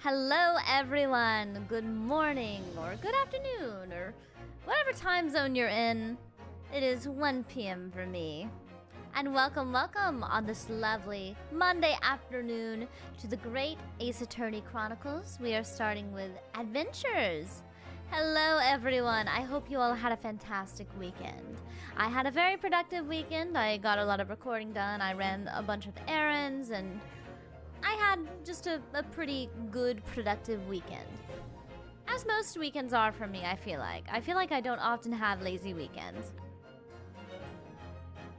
Hello everyone, good morning or good afternoon or whatever time zone you're in. It is 1 p.m. for me. And welcome on this lovely Monday afternoon to the Great Ace Attorney Chronicles. We are starting with Adventures. Hello everyone, I hope you all had a fantastic weekend. I had a very productive weekend. I got a lot of recording done. I ran a bunch of errands and I had just a pretty good, productive weekend. As most weekends are for me, I feel like. I feel like I don't often have lazy weekends.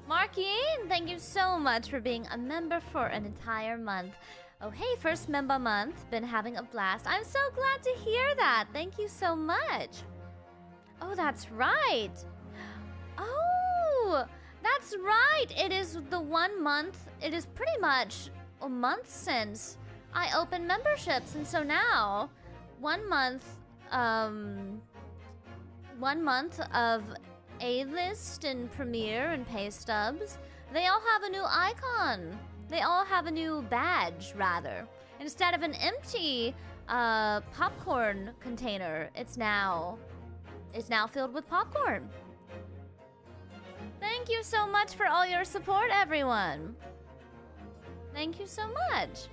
Marky, thank you so much for being a member for an entire month. Oh hey, first member month. Been having a blast. I'm so glad to hear that. Thank you so much. Oh, that's right. Oh, that's right. It is the 1 month. It is pretty much a month since I opened memberships, and so now 1 month 1 month of A-list and Premiere and pay stubs, they all have a new icon. They all have a new badge, rather. Instead of an empty popcorn container, it's now filled with popcorn. Thank you so much for all your support, everyone. Thank you so much.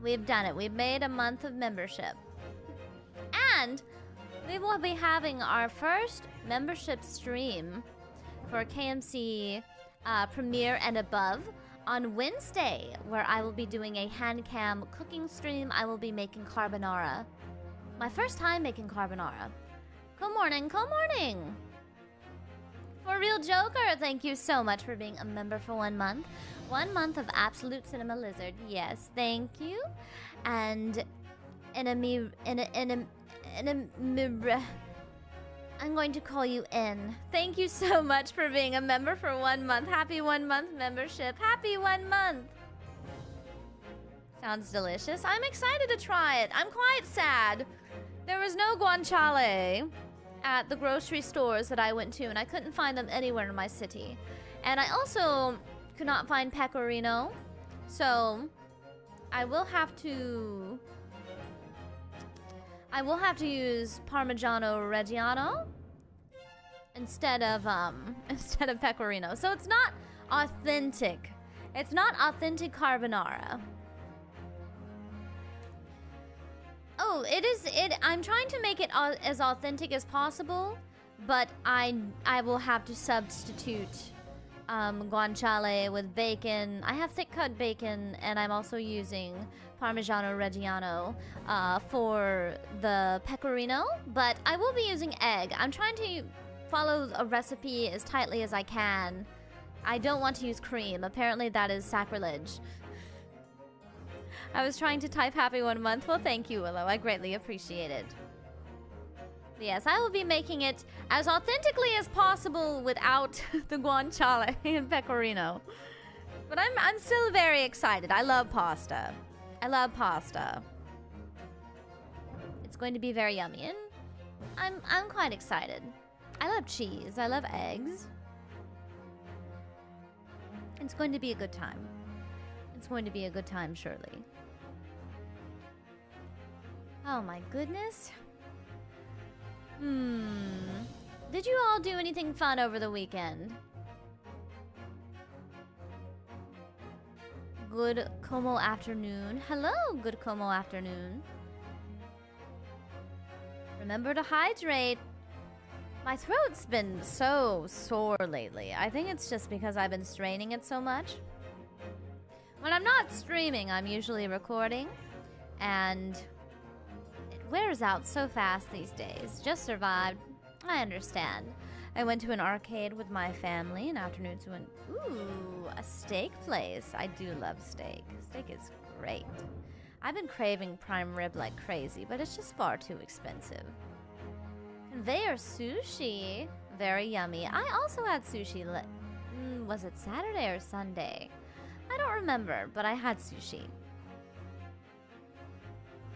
We've done it. We've made a month of membership. And we will be having our first membership stream for KMC Premiere and above on Wednesday, where I will be doing a hand cam cooking stream. I will be making carbonara. My first time making carbonara. Good morning, good morning. For Real Joker, thank you so much for being a member for 1 month. 1 month of Absolute Cinema Lizard. Yes, thank you. And I'm going to call you N. Thank you so much for being a member for 1 month. Happy 1 month membership. Happy 1 month. Sounds delicious. I'm excited to try it. I'm quite sad. There was no guanciale at the grocery stores that I went to, and I couldn't find them anywhere in my city. And I also could not find pecorino, so I will have to use Parmigiano Reggiano instead of pecorino. So it's not authentic. It's not authentic carbonara. Oh, I'm trying to make it as authentic as possible, but I will have to substitute guanciale with bacon. I have thick cut bacon, and I'm also using Parmigiano Reggiano for the pecorino, but I will be using egg. I'm trying to follow a recipe as tightly as I can. I don't want to use cream. Apparently that is sacrilege. I was trying to type happy 1 month. Well, thank you, Willow. I greatly appreciate it. Yes, I will be making it as authentically as possible without the guanciale and pecorino. But I'm still very excited. I love pasta. I love pasta. It's going to be very yummy, and I'm quite excited. I love cheese. I love eggs. It's going to be a good time. It's going to be a good time, surely. Oh my goodness. Did you all do anything fun over the weekend? Good Komo afternoon. Hello, good Komo afternoon. Remember to hydrate. My throat's been so sore lately. I think it's just because I've been straining it so much. When I'm not streaming, I'm usually recording, and it wears out so fast these days. Just survived. I understand. I went to an arcade with my family, and afternoons went, ooh, a steak place. I do love steak. Steak is great. I've been craving prime rib like crazy, but it's just far too expensive. Conveyor sushi. Very yummy. I also had sushi. Was it Saturday or Sunday? I don't remember, but I had sushi.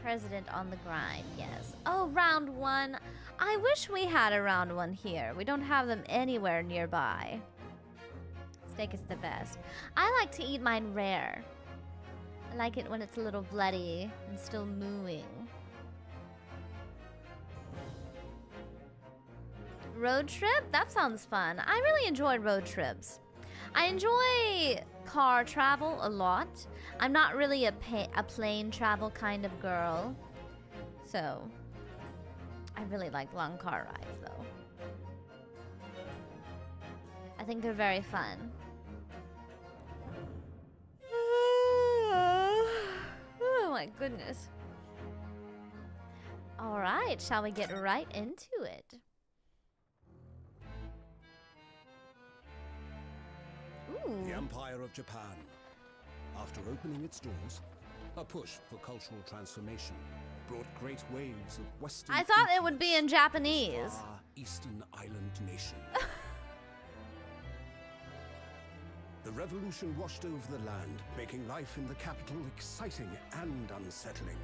President on the grind, yes. Oh, round 1. I wish we had a round 1 here. We don't have them anywhere nearby. Steak is the best. I like to eat mine rare. I like it when it's a little bloody and still mooing. Road trip? That sounds fun. I really enjoy road trips. I enjoy car travel a lot. I'm not really a plane travel kind of girl. So, I really like long car rides though. I think they're very fun. Oh my goodness. Alright, shall we get right into it? Ooh. The Empire of Japan. After opening its doors, a push for cultural transformation brought great waves of Western. I thought it would be in Japanese. Far Eastern Island nation. The revolution washed over the land, making life in the capital exciting and unsettling.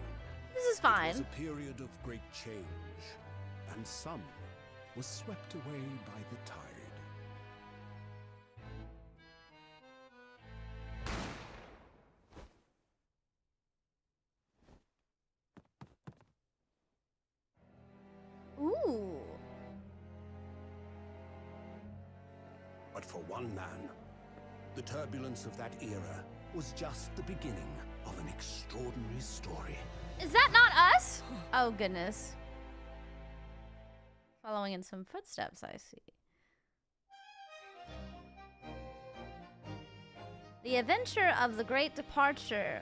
This is fine. It was a period of great change, and some was swept away by the tide. Ooh. But for one man, the turbulence of that era was just the beginning of an extraordinary story. Is that not us? Oh, goodness. Following in some footsteps, I see. The Adventure of the Great Departure.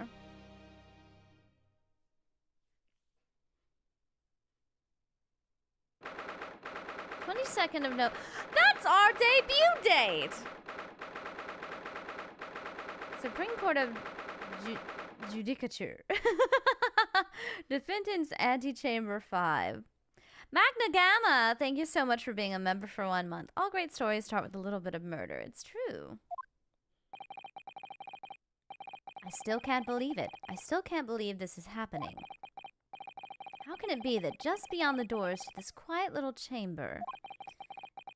22nd of November. That's our debut date! Supreme Court of Judicature. Defendant's Antechamber 5. Magna Gamma, thank you so much for being a member for 1 month. All great stories start with a little bit of murder. It's true. I still can't believe it. I still can't believe this is happening. How can it be that just beyond the doors to this quiet little chamber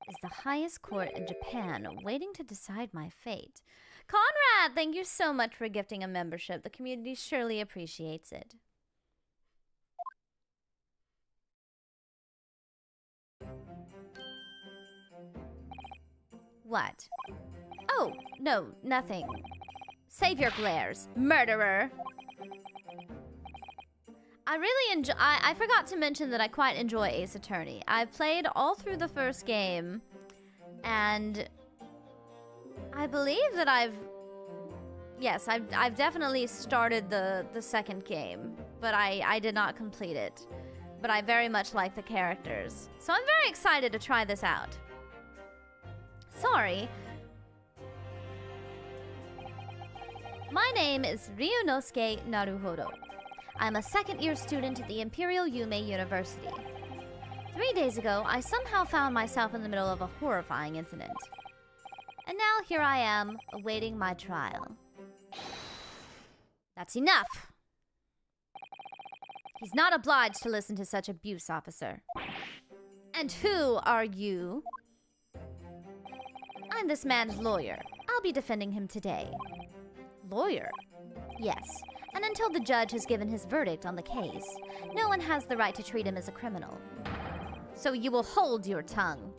is the highest court in Japan waiting to decide my fate? Conrad, thank you so much for gifting a membership. The community surely appreciates it. What? Oh, no, nothing. Save your glares, murderer! I really enjoy. I forgot to mention that I quite enjoy Ace Attorney. I've played all through the first game, and I believe that I've definitely started the second game, but I did not complete it. But I very much like the characters, so I'm very excited to try this out. Sorry. My name is Ryunosuke Naruhodo. I'm a second-year student at the Imperial Yume University. 3 days ago, I somehow found myself in the middle of a horrifying incident. And now here I am, awaiting my trial. That's enough! He's not obliged to listen to such abuse, officer. And who are you? I'm this man's lawyer. I'll be defending him today. Lawyer? Yes. And until the judge has given his verdict on the case, no one has the right to treat him as a criminal. So you will hold your tongue.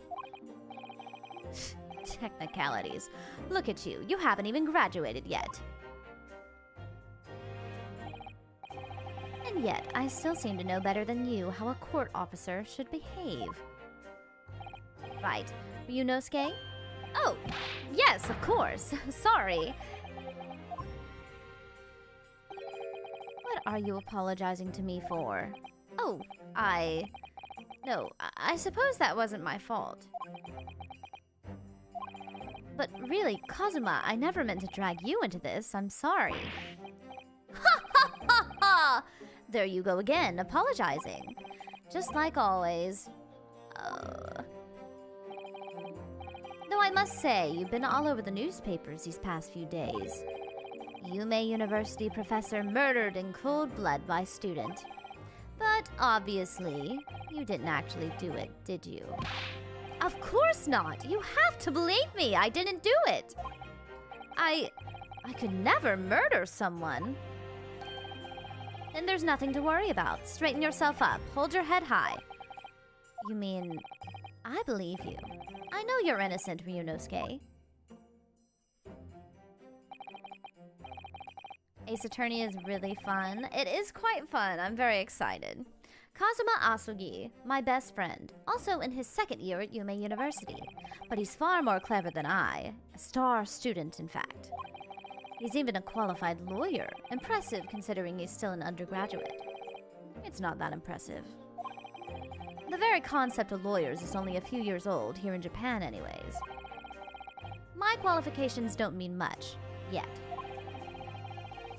Technicalities. Look at you. You haven't even graduated yet. And yet, I still seem to know better than you how a court officer should behave. Right. Ryunosuke? Oh, yes, of course. Sorry. What are you apologizing to me for? Oh, No, I suppose that wasn't my fault. But really, Kazuma, I never meant to drag you into this. I'm sorry. Ha ha ha ha! There you go again, apologizing. Just like always. Though I must say, you've been all over the newspapers these past few days. Yume University professor murdered in cold blood by student. But obviously, you didn't actually do it, did you? Of course not! You have to believe me! I didn't do it! I could never murder someone. Then there's nothing to worry about. Straighten yourself up. Hold your head high. You mean, I believe you. I know you're innocent, Ryunosuke. Ace Attorney is really fun. It is quite fun. I'm very excited. Kazuma Asugi, my best friend, also in his second year at Yume University. But he's far more clever than I. A star student, in fact. He's even a qualified lawyer. Impressive considering he's still an undergraduate. It's not that impressive. The very concept of lawyers is only a few years old, here in Japan anyways. My qualifications don't mean much, yet.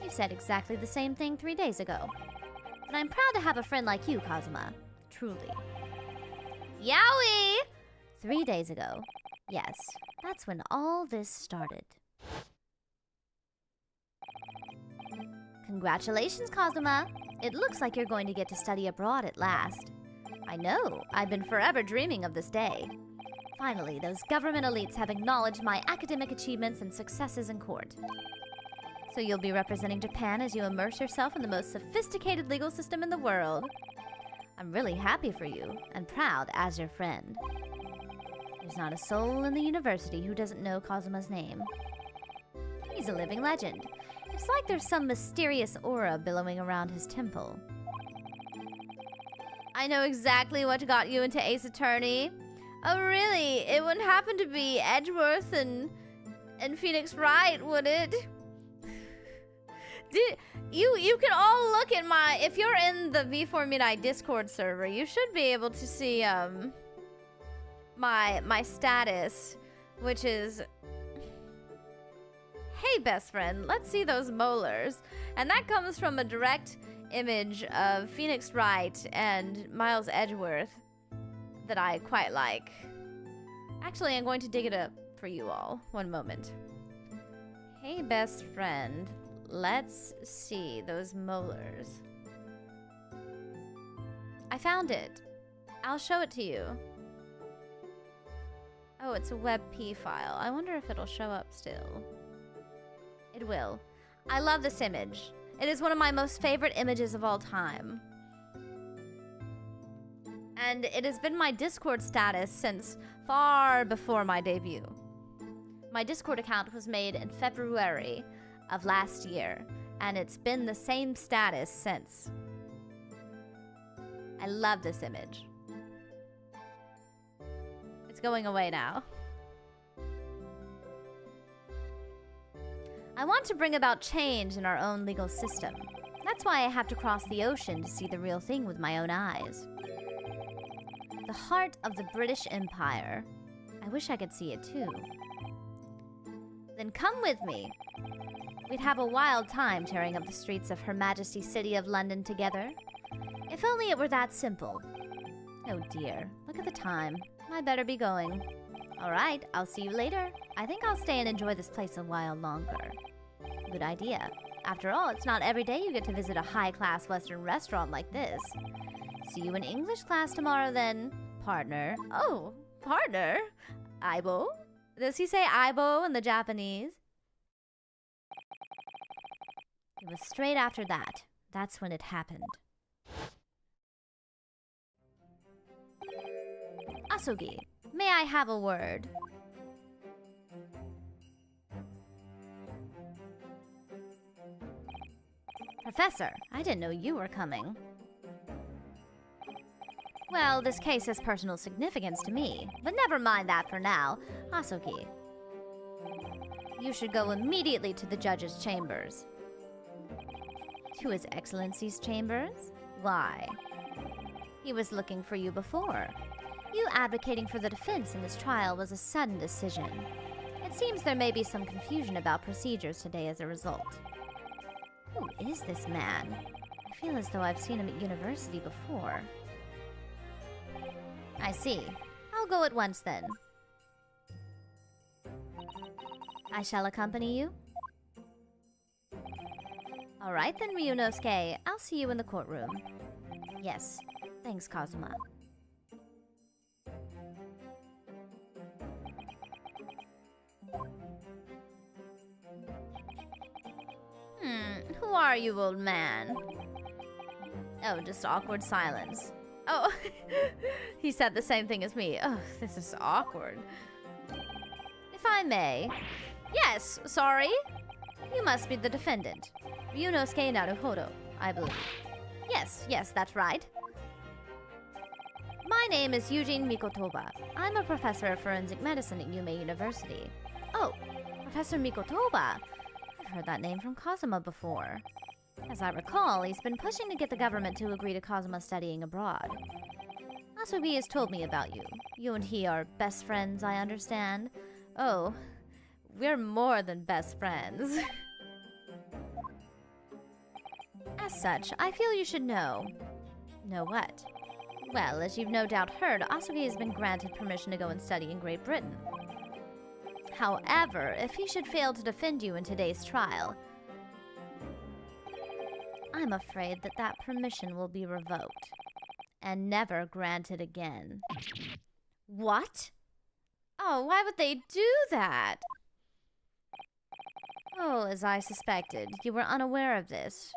You said exactly the same thing 3 days ago. But I'm proud to have a friend like you, Kazuma. Truly. Yowie! 3 days ago. Yes, that's when all this started. Congratulations, Kazuma. It looks like you're going to get to study abroad at last. I know. I've been forever dreaming of this day. Finally, those government elites have acknowledged my academic achievements and successes in court. So you'll be representing Japan as you immerse yourself in the most sophisticated legal system in the world. I'm really happy for you, and proud as your friend. There's not a soul in the university who doesn't know Kazuma's name. He's a living legend. It's like there's some mysterious aura billowing around his temple. I know exactly what got you into Ace Attorney. Oh really? It wouldn't happen to be Edgeworth and Phoenix Wright, would it? You can all look at my... If you're in the V4Mirai Discord server, you should be able to see my status, which is... Hey best friend, let's see those molars. And that comes from a direct image of Phoenix Wright and Miles Edgeworth that I quite like. Actually, I'm going to dig it up for you all. One moment. Hey best friend, let's see those molars. I found it. I'll show it to you. Oh, it's a WebP file. I wonder if it'll show up still. It will. I love this image. It is one of my most favorite images of all time. And it has been my Discord status since far before my debut. My Discord account was made in February of last year, and it's been the same status since. I love this image. It's going away now. I want to bring about change in our own legal system. That's why I have to cross the ocean to see the real thing with my own eyes. The heart of the British Empire. I wish I could see it too. Then come with me. We'd have a wild time tearing up the streets of Her Majesty's City of London together. If only it were that simple. Oh dear, look at the time. I better be going. Alright, I'll see you later. I think I'll stay and enjoy this place a while longer. Good idea. After all, it's not every day you get to visit a high-class Western restaurant like this. See you in English class tomorrow then, partner. Oh, partner? Aibo? Does he say Aibo in the Japanese? It was straight after that. That's when it happened. Asugi, may I have a word? Professor, I didn't know you were coming. Well, this case has personal significance to me, but never mind that for now. Asugi, you should go immediately to the judge's chambers. To His Excellency's chambers? Why? He was looking for you before. You advocating for the defense in this trial was a sudden decision. It seems there may be some confusion about procedures today as a result. Who is this man? I feel as though I've seen him at university before. I see. I'll go at once then. I shall accompany you? Alright then, Ryunosuke. I'll see you in the courtroom. Yes. Thanks, Kazuma. Who are you, old man? Oh, just awkward silence. Oh, he said the same thing as me. Oh, this is awkward. If I may. Yes, sorry. You must be the defendant. Ryunosuke Naruhodo, I believe. Yes, that's right. My name is Eugene Mikotoba. I'm a professor of forensic medicine at Yume University. Oh, Professor Mikotoba. I've heard that name from Kazuma before. As I recall, he's been pushing to get the government to agree to Kazuma studying abroad. Asugi has told me about you. You and he are best friends, I understand. Oh, we're more than best friends. As such, I feel you should know. Know what? Well, as you've no doubt heard, Asugi has been granted permission to go and study in Great Britain. However, if he should fail to defend you in today's trial, I'm afraid that that permission will be revoked and never granted again. What? Oh, why would they do that? Oh, as I suspected, you were unaware of this.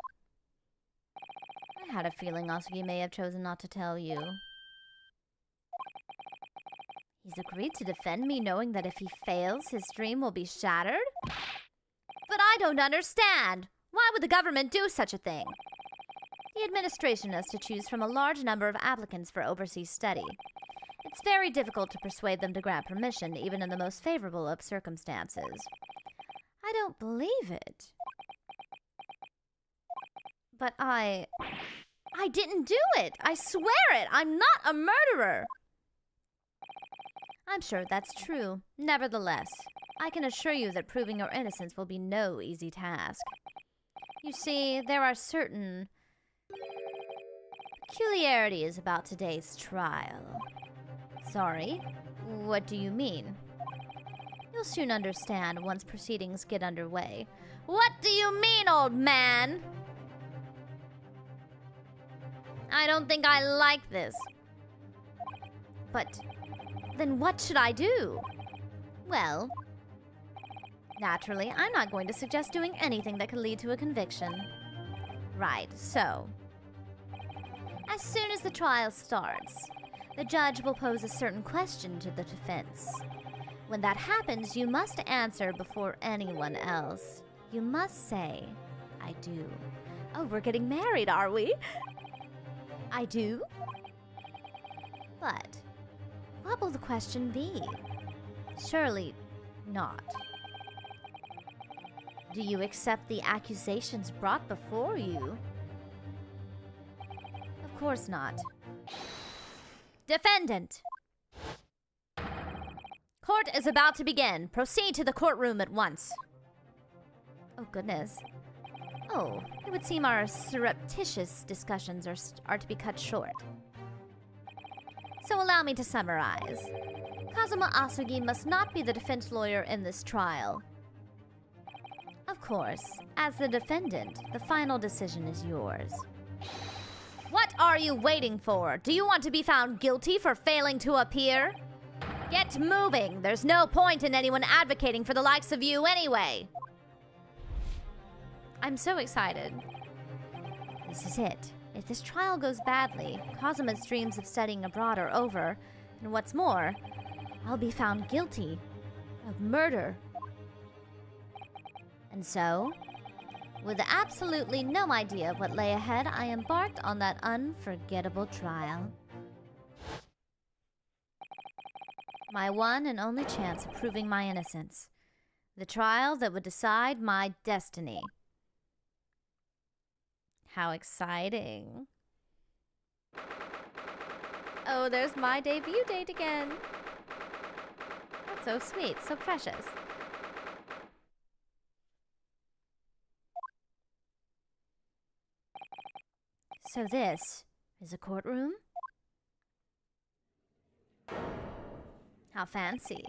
I had a feeling Asugi may have chosen not to tell you. He's agreed to defend me knowing that if he fails, his dream will be shattered? But I don't understand! Why would the government do such a thing? The administration has to choose from a large number of applicants for overseas study. It's very difficult to persuade them to grant permission, even in the most favorable of circumstances. I don't believe it. But I didn't do it! I swear it! I'm not a murderer! I'm sure that's true. Nevertheless, I can assure you that proving your innocence will be no easy task. You see, there are certain peculiarities about today's trial. Sorry? What do you mean? You'll soon understand once proceedings get underway. What do you mean, old man? I don't think I like this. But then what should I do? Well, naturally, I'm not going to suggest doing anything that could lead to a conviction. Right, so as soon as the trial starts, the judge will pose a certain question to the defense. When that happens, you must answer before anyone else. You must say, I do. Oh, we're getting married, are we? I do? But what will the question be? Surely not. Do you accept the accusations brought before you? Of course not. Defendant! Court is about to begin. Proceed to the courtroom at once. Oh, goodness. Oh, it would seem our surreptitious discussions are to be cut short. So allow me to summarize. Kazuma Asugi must not be the defense lawyer in this trial. Of course, as the defendant, the final decision is yours. What are you waiting for? Do you want to be found guilty for failing to appear? Get moving! There's no point in anyone advocating for the likes of you anyway! I'm so excited. This is it. If this trial goes badly, Kazuma's dreams of studying abroad are over, and what's more, I'll be found guilty of murder. And so, with absolutely no idea of what lay ahead, I embarked on that unforgettable trial. My one and only chance of proving my innocence. The trial that would decide my destiny. How exciting. Oh, there's my debut date again. That's so sweet, so precious. So this is a courtroom? How fancy.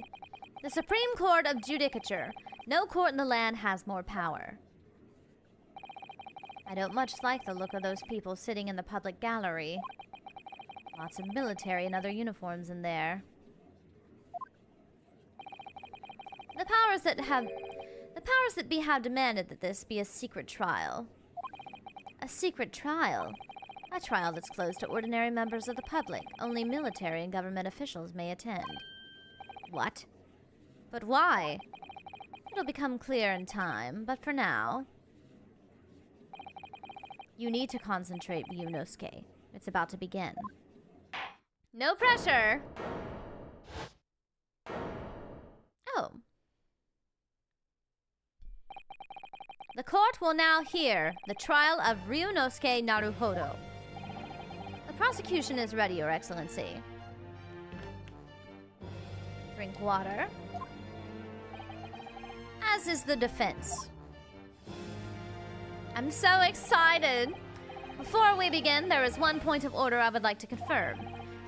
The Supreme Court of Judicature. No court in the land has more power. I don't much like the look of those people sitting in the public gallery. Lots of military and other uniforms in there. The powers that be have demanded that this be a secret trial. A secret trial? A trial that's closed to ordinary members of the public. Only military and government officials may attend. What? But why? It'll become clear in time, but for now... You need to concentrate, Ryunosuke. It's about to begin. No pressure! Oh. The court will now hear the trial of Ryunosuke Naruhodo. The prosecution is ready, Your Excellency. Drink water. As is the defense. I'm so excited! Before we begin, there is one point of order I would like to confirm.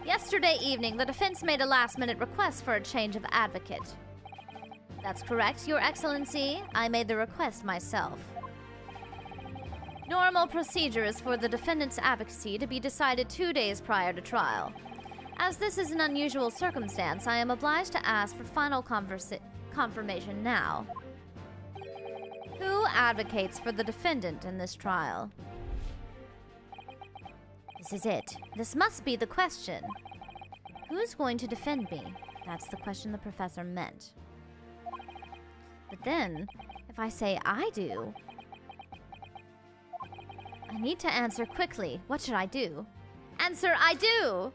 Yesterday evening, the defense made a last-minute request for a change of advocate. That's correct, Your Excellency. I made the request myself. Normal procedure is for the defendant's advocacy to be decided 2 days prior to trial. As this is an unusual circumstance, I am obliged to ask for final confirmation now. Who advocates for the defendant in this trial? This is it. This must be the question. Who's going to defend me? That's the question the professor meant. But then, if I say I do... I need to answer quickly. What should I do? Answer, I do!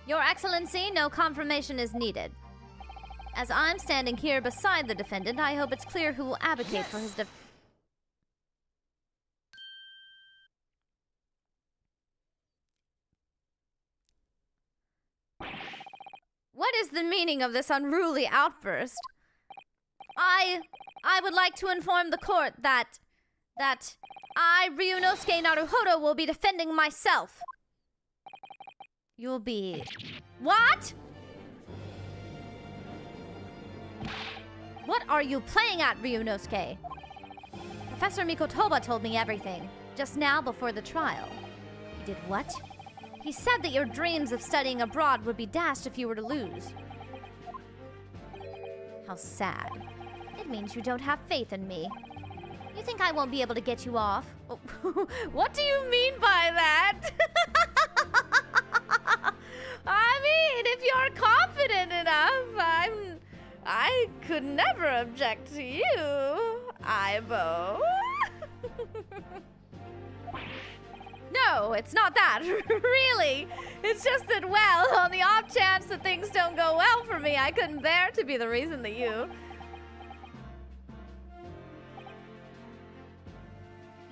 Your Excellency, no confirmation is needed. As I'm standing here beside the defendant, I hope it's clear who will advocate for his What is the meaning of this unruly outburst? I would like to inform the court that I, Ryunosuke Naruhodo, will be defending myself. You'll be... What? What are you playing at, Ryunosuke? Professor Mikotoba told me everything, just now before the trial. He did what? He said that your dreams of studying abroad would be dashed if you were to lose. How sad. It means you don't have faith in me. You think I won't be able to get you off? Oh, what do you mean by that? I mean, if you're confident enough, I could never object to you, Aibo. No, it's not that. Really. It's just that, well, on the off chance that things don't go well for me, I couldn't bear to be the reason that you...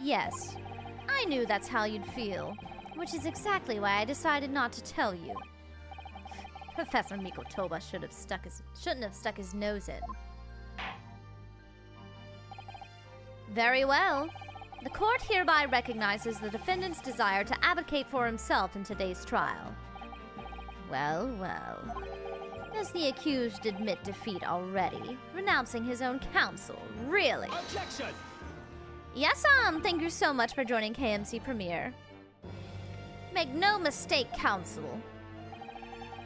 Yes, I knew that's how you'd feel, which is exactly why I decided not to tell you. Professor Mikotoba shouldn't have stuck his nose in. Very well. The court hereby recognizes the defendant's desire to advocate for himself in today's trial. Well, well. Does the accused admit defeat already, renouncing his own counsel? Really? Objection! Yes, thank you so much for joining KMC Premiere. Make no mistake, counsel.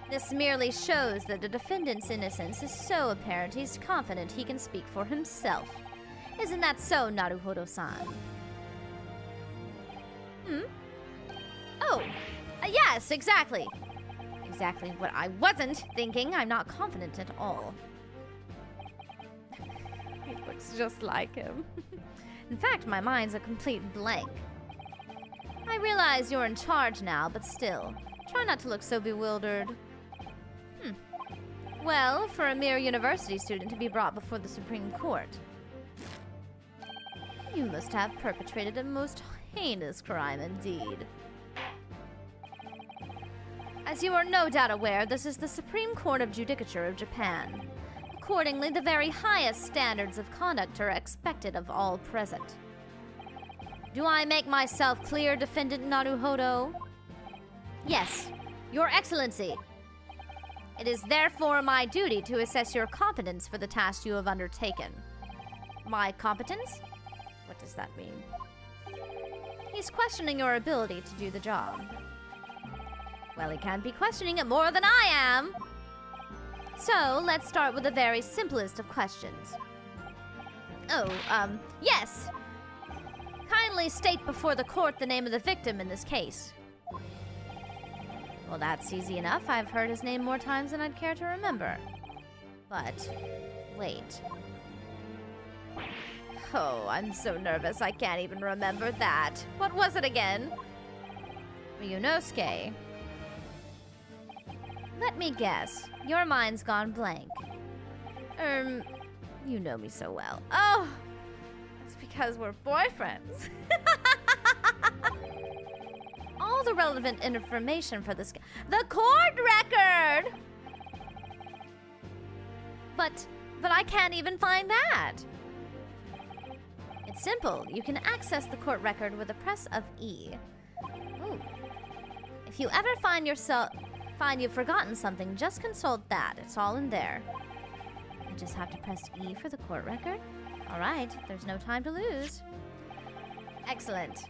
This merely shows that the defendant's innocence is so apparent he's confident he can speak for himself. Isn't that so, Naruhodo-san? Oh, yes, exactly. Exactly what I wasn't thinking. I'm not confident at all. He looks just like him. In fact, my mind's a complete blank. I realize you're in charge now, but still, try not to look so bewildered. Well, for a mere university student to be brought before the Supreme Court. You must have perpetrated a most heinous crime indeed. As you are no doubt aware, this is the Supreme Court of Judicature of Japan. Accordingly, the very highest standards of conduct are expected of all present. Do I make myself clear, Defendant Naruhodo? Yes, Your Excellency. It is therefore my duty to assess your competence for the task you have undertaken. My competence? What does that mean? He's questioning your ability to do the job. Well, he can't be questioning it more than I am. So, let's start with the very simplest of questions. Oh, yes. finally state before the court the name of the victim in this case. Well, that's easy enough. I've heard his name more times than I'd care to remember. But, wait. Oh, I'm so nervous I can't even remember that. What was it again? Ryunosuke. Let me guess. Your mind's gone blank. You know me so well. Oh! It's because we're boyfriends. All the relevant information for this... The court record! But I can't even find that. It's simple. You can access the court record with a press of E. Ooh. If you ever find you've forgotten something, just consult that. It's all in there. I just have to press E for the court record? All right, there's no time to lose. Excellent.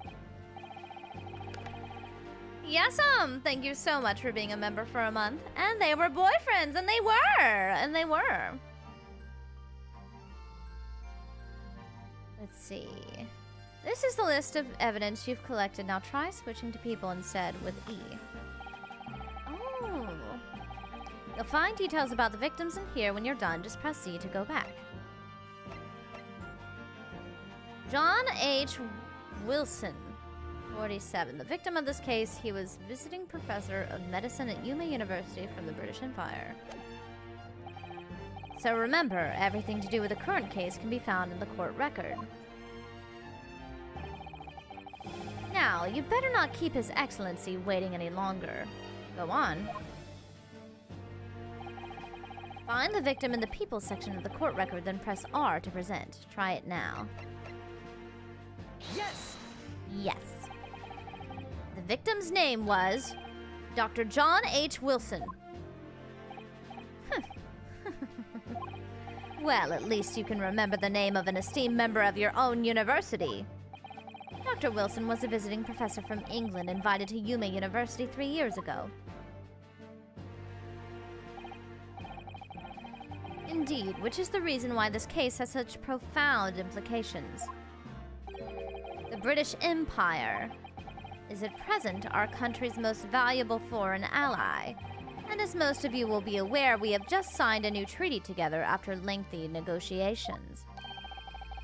Yes, thank you so much for being a member for a month. And they were boyfriends, and they were. Let's see. This is the list of evidence you've collected. Now try switching to people instead with E. Oh. You'll find details about the victims in here. When you're done, just press C to go back. John H. Wilson, 47. The victim of this case, he was visiting professor of medicine at Yuma University from the British Empire. So remember, everything to do with the current case can be found in the court record. Now, you'd better not keep His Excellency waiting any longer. Go on. Find the victim in the people section of the court record, then press R to present. Try it now. Yes! Yes. The victim's name was Dr. John H. Wilson. Well, at least you can remember the name of an esteemed member of your own university. Dr. Wilson was a visiting professor from England invited to Yuma University 3 years ago. Indeed, which is the reason why this case has such profound implications. The British Empire is at present our country's most valuable foreign ally. And as most of you will be aware, we have just signed a new treaty together after lengthy negotiations.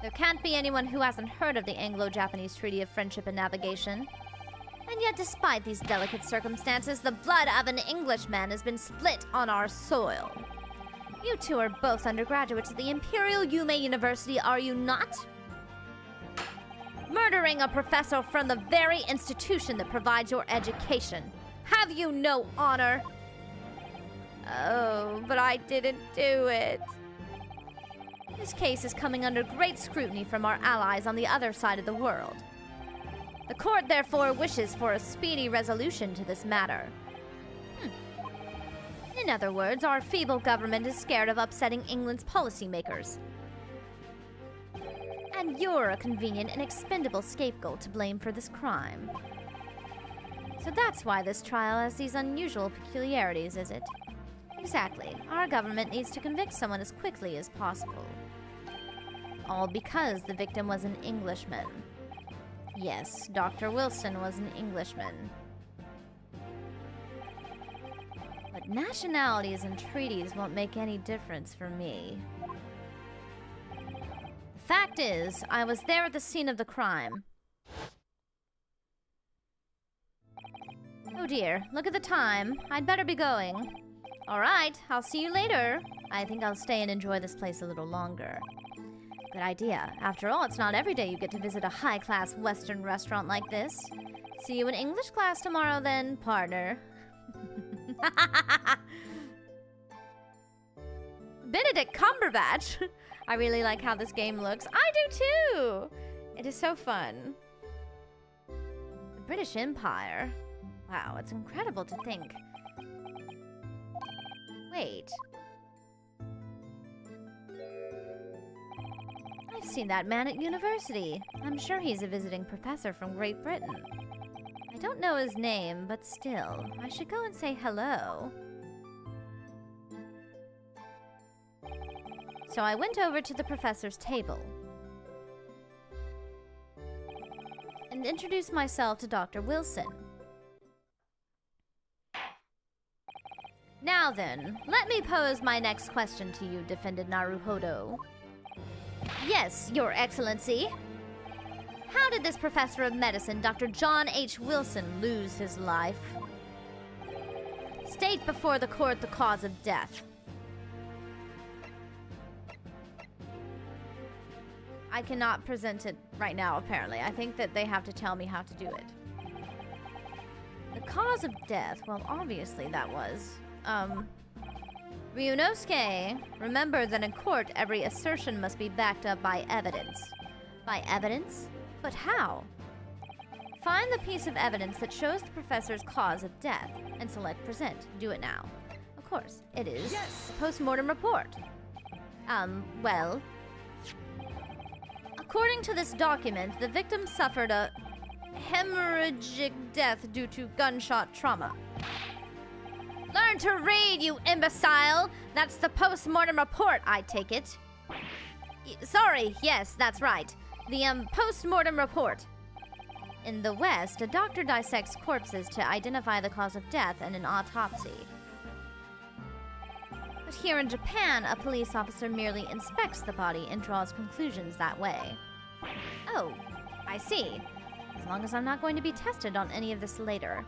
There can't be anyone who hasn't heard of the Anglo-Japanese Treaty of Friendship and Navigation. And yet, despite these delicate circumstances, the blood of an Englishman has been split on our soil. You two are both undergraduates at the Imperial Yuma University, are you not? Murdering a professor from the very institution that provides your education. Have you no honor? Oh, but I didn't do it. This case is coming under great scrutiny from our allies on the other side of the world. The court therefore wishes for a speedy resolution to this matter. In other words, our feeble government is scared of upsetting England's policymakers. And you're a convenient and expendable scapegoat to blame for this crime. So that's why this trial has these unusual peculiarities, is it? Exactly. Our government needs to convict someone as quickly as possible. All because the victim was an Englishman. Yes, Dr. Wilson was an Englishman. But nationalities and treaties won't make any difference for me. The fact is, I was there at the scene of the crime. Oh dear, look at the time. I'd better be going. Alright, I'll see you later. I think I'll stay and enjoy this place a little longer. Good idea. After all, it's not every day you get to visit a high-class Western restaurant like this. See you in English class tomorrow then, partner. Benedict Cumberbatch! I really like how this game looks. I do too! It is so fun. The British Empire. Wow, it's incredible to think. Wait. I've seen that man at university. I'm sure he's a visiting professor from Great Britain. I don't know his name, but still, I should go and say hello. So I went over to the professor's table. and introduce myself to Dr. Wilson. Now then, let me pose my next question to you, defended Naruhodo. Yes, Your Excellency. How did this professor of medicine, Dr. John H. Wilson, lose his life? State before the court the cause of death. I cannot present it right now, apparently. I think that they have to tell me how to do it. The cause of death, well, obviously that was, Ryunosuke, remember that in court, every assertion must be backed up by evidence. By evidence? But how? Find the piece of evidence that shows the professor's cause of death and select present. Do it now. Of course, it is the post-mortem report. Well, according to this document, the victim suffered a hemorrhagic death due to gunshot trauma. Learn to read, you imbecile! That's the post-mortem report, I take it. Sorry, yes, that's right. The, post-mortem report. In the West, a doctor dissects corpses to identify the cause of death in an autopsy. But here in Japan, a police officer merely inspects the body and draws conclusions that way. Oh, I see. As long as I'm not going to be tested on any of this later.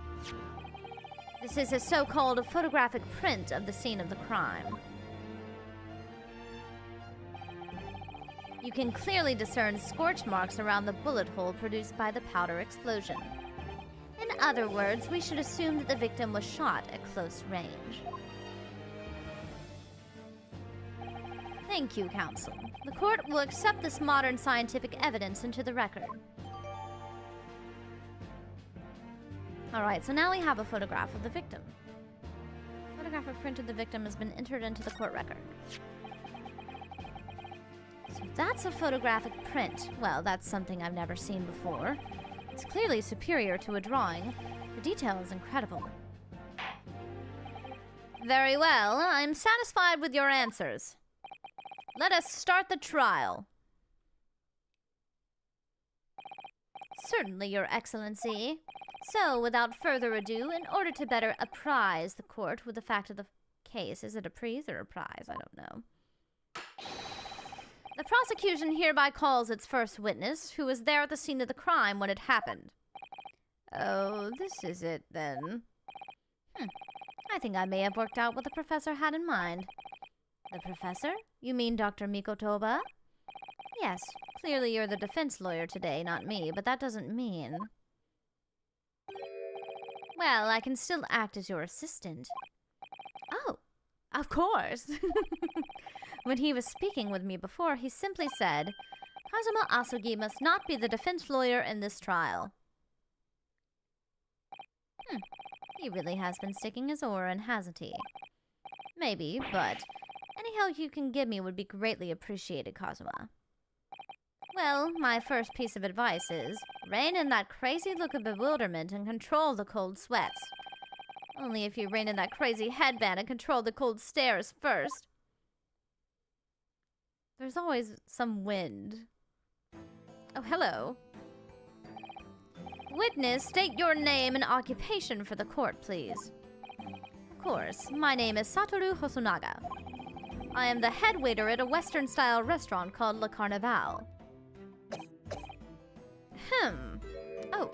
This is a so-called photographic print of the scene of the crime. You can clearly discern scorch marks around the bullet hole produced by the powder explosion. In other words, we should assume that the victim was shot at close range. Thank you, counsel. The court will accept this modern scientific evidence into the record. Alright, so now we have a photograph of the victim. Photographic print of the victim has been entered into the court record. So that's a photographic print. Well, that's something I've never seen before. It's clearly superior to a drawing. The detail is incredible. Very well, I'm satisfied with your answers. Let us start the trial. Certainly, Your Excellency. So, without further ado, in order to better apprise the court with the fact of the case, is it apprise or apprise? I don't know. The prosecution hereby calls its first witness, who was there at the scene of the crime when it happened. Oh, this is it, then. I think I may have worked out what the professor had in mind. The professor? You mean Dr. Mikotoba? Yes, clearly you're the defense lawyer today, not me, but that doesn't mean... Well, I can still act as your assistant. Oh, of course. When he was speaking with me before, he simply said, Kazuma Asugi must not be the defense lawyer in this trial. He really has been sticking his oar in, hasn't he? Maybe, but any help you can give me would be greatly appreciated, Kazuma. Well, my first piece of advice is, rein in that crazy look of bewilderment and control the cold sweats. Only if you rein in that crazy headband and control the cold stares first. There's always some wind. Oh, hello. Witness, state your name and occupation for the court, please. Of course, my name is Satoru Hosonaga. I am the head waiter at a Western-style restaurant called Le Carnaval. Oh.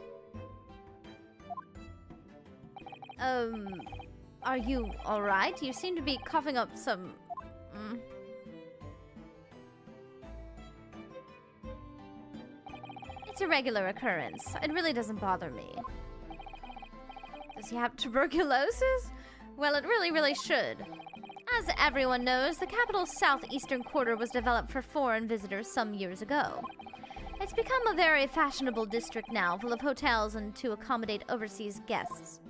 Are you alright? You seem to be coughing up some... It's a regular occurrence. It really doesn't bother me. Does he have tuberculosis? Well, it really should. As everyone knows, the capital's southeastern quarter was developed for foreign visitors some years ago. It's become a very fashionable district now, full of hotels and to accommodate overseas guests.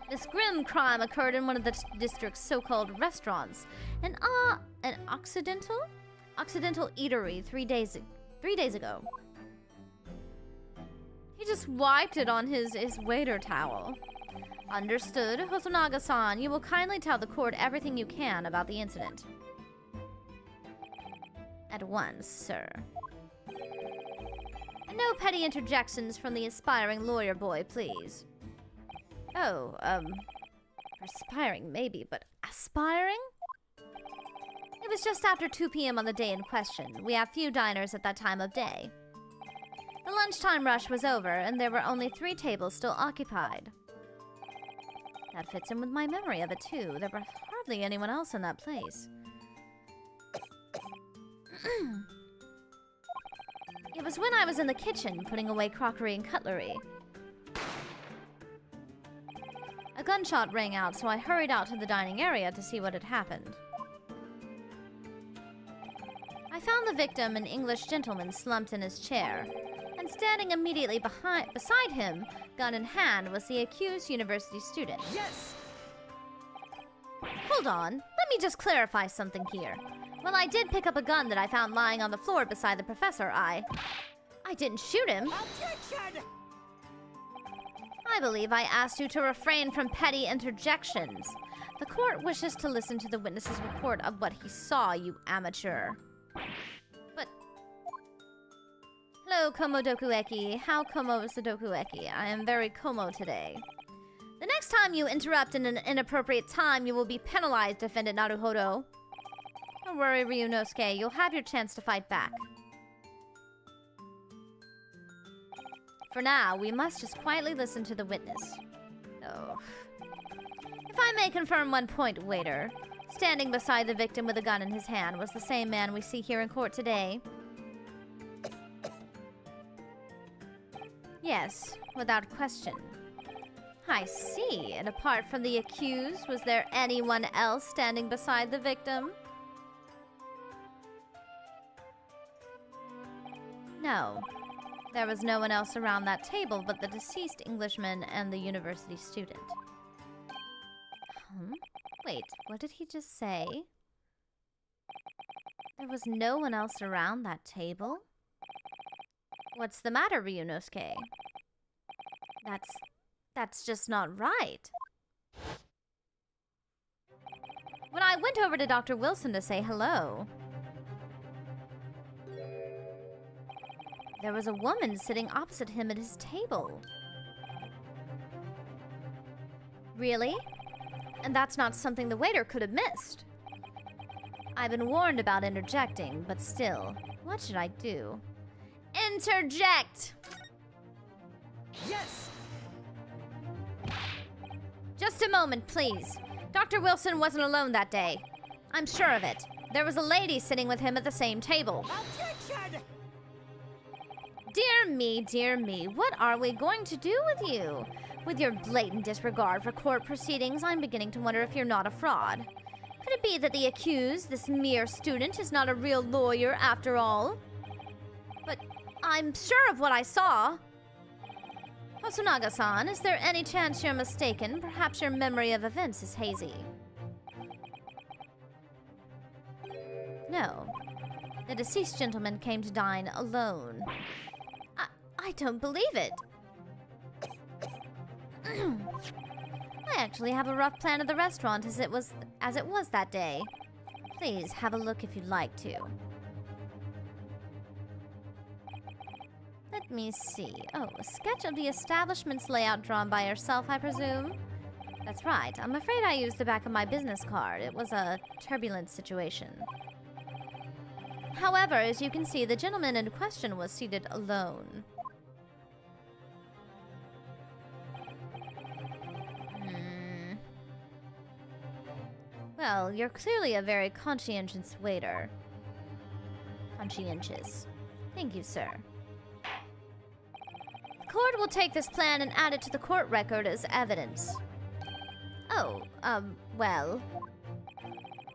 This grim crime occurred in one of the district's so-called restaurants, an Occidental eatery 3 days ago. He just wiped it on his waiter towel. Understood. Hosonaga-san, you will kindly tell the court everything you can about the incident. At once, sir. No petty interjections from the aspiring lawyer boy, please. Oh, perspiring maybe, but aspiring? It was just after 2 p.m. on the day in question. We have few diners at that time of day. The lunchtime rush was over, and there were only 3 tables still occupied. That fits in with my memory of it, too. There was hardly anyone else in that place. It was when I was in the kitchen, putting away crockery and cutlery. A gunshot rang out, so I hurried out to the dining area to see what had happened. I found the victim, an English gentleman, slumped in his chair, and standing immediately beside him, gun in hand, was the accused university student. Yes! Hold on, let me just clarify something here. Well, I did pick up a gun that I found lying on the floor beside the professor. I didn't shoot him. Objection! I believe I asked you to refrain from petty interjections. The court wishes to listen to the witness's report of what he saw, you amateur. But... Hello, Komo Dokueki. How Komo is the Dokueki? I am very Komo today. The next time you interrupt in an inappropriate time, you will be penalized, Defendant Naruhodo. Don't worry, Ryunosuke. You'll have your chance to fight back. For now, we must just quietly listen to the witness. Oh. If I may confirm one point, waiter. Standing beside the victim with a gun in his hand was the same man we see here in court today. Yes, without question. I see. And apart from the accused, was there anyone else standing beside the victim? No. There was no one else around that table but the deceased Englishman and the university student. Wait, what did he just say? There was no one else around that table? What's the matter, Ryunosuke? That's just not right. When I went over to Dr. Wilson to say hello, there was a woman sitting opposite him at his table. Really? And that's not something the waiter could have missed. I've been warned about interjecting, but still, what should I do? Interject! Yes! Just a moment, please. Dr. Wilson wasn't alone that day. I'm sure of it. There was a lady sitting with him at the same table. Objection! Dear me, what are we going to do with you? With your blatant disregard for court proceedings, I'm beginning to wonder if you're not a fraud. Could it be that the accused, this mere student, is not a real lawyer after all? But I'm sure of what I saw. Hosonaga-san, is there any chance you're mistaken? Perhaps your memory of events is hazy. No. The deceased gentleman came to dine alone. I don't believe it. I actually have a rough plan of the restaurant as it was that day. Please have a look if you'd like to. Let me see. Oh, a sketch of the establishment's layout drawn by yourself, I presume? That's right. I'm afraid I used the back of my business card. It was a turbulent situation. However, as you can see, the gentleman in question was seated alone. Well, you're clearly a very conscientious waiter. Conscientious. Thank you, sir. The court will take this plan and add it to the court record as evidence. Oh, well.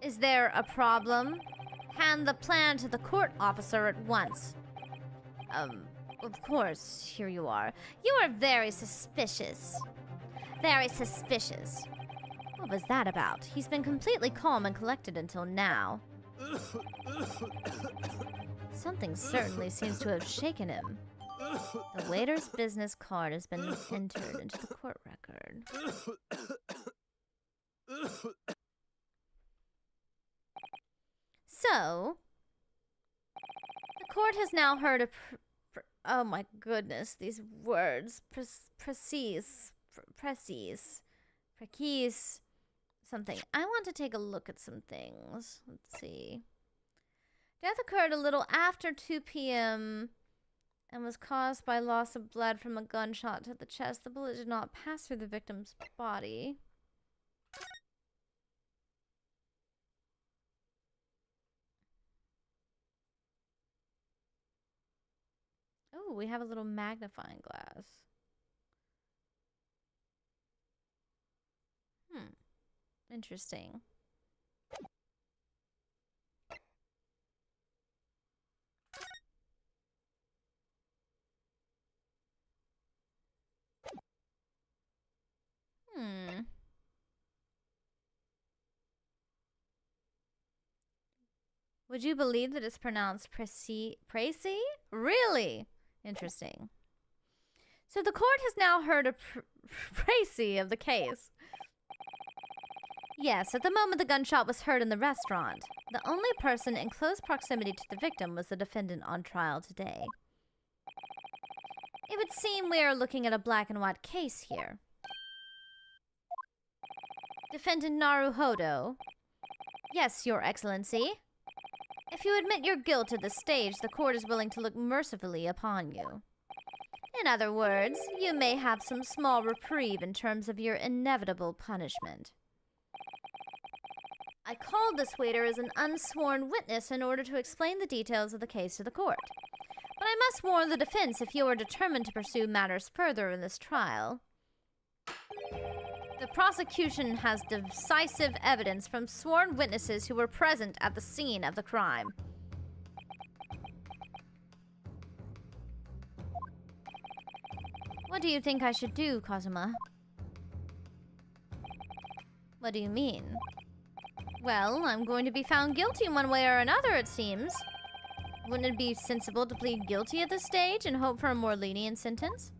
Is there a problem? Hand the plan to the court officer at once. Of course, here you are. You are very suspicious. Very suspicious. What was that about? He's been completely calm and collected until now. Something certainly seems to have shaken him. The waiter's business card has been entered into the court record. So, the court has now heard Oh my goodness, these words. Precise. Something. I want to take a look at some things. Let's see. Death occurred a little after 2 p.m. and was caused by loss of blood from a gunshot to the chest. The bullet did not pass through the victim's body. Oh, we have a little magnifying glass. Interesting. Would you believe that it's pronounced Précy? Really? Interesting. So the court has now heard a précis of the case. Yes, at the moment the gunshot was heard in the restaurant. The only person in close proximity to the victim was the defendant on trial today. It would seem we are looking at a black and white case here. Defendant Naruhodo. Yes, Your Excellency. If you admit your guilt at this stage, the court is willing to look mercifully upon you. In other words, you may have some small reprieve in terms of your inevitable punishment. I called this waiter as an unsworn witness in order to explain the details of the case to the court. But I must warn the defense if you are determined to pursue matters further in this trial. The prosecution has decisive evidence from sworn witnesses who were present at the scene of the crime. What do you think I should do, Kazuma? What do you mean? Well, I'm going to be found guilty one way or another, it seems. Wouldn't it be sensible to plead guilty at this stage and hope for a more lenient sentence?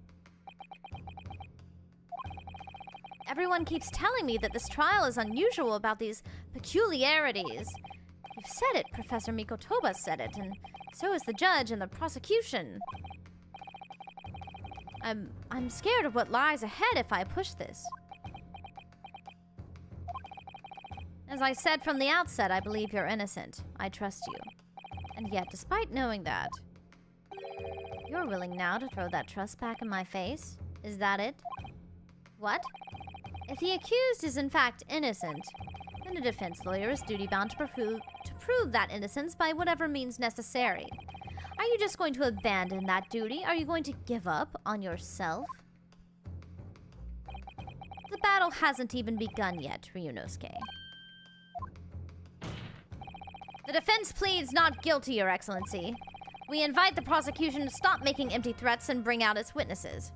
Everyone keeps telling me that this trial is unusual about these peculiarities. You've said it, Professor Mikotoba said it, and so is the judge and the prosecution. I'm scared of what lies ahead if I push this. As I said from the outset, I believe you're innocent. I trust you. And yet, despite knowing that, you're willing now to throw that trust back in my face? Is that it? What? If the accused is in fact innocent, then a defense lawyer is duty-bound to prove that innocence by whatever means necessary. Are you just going to abandon that duty? Are you going to give up on yourself? The battle hasn't even begun yet, Ryunosuke. The defense pleads not guilty, Your Excellency. We invite the prosecution to stop making empty threats and bring out its witnesses.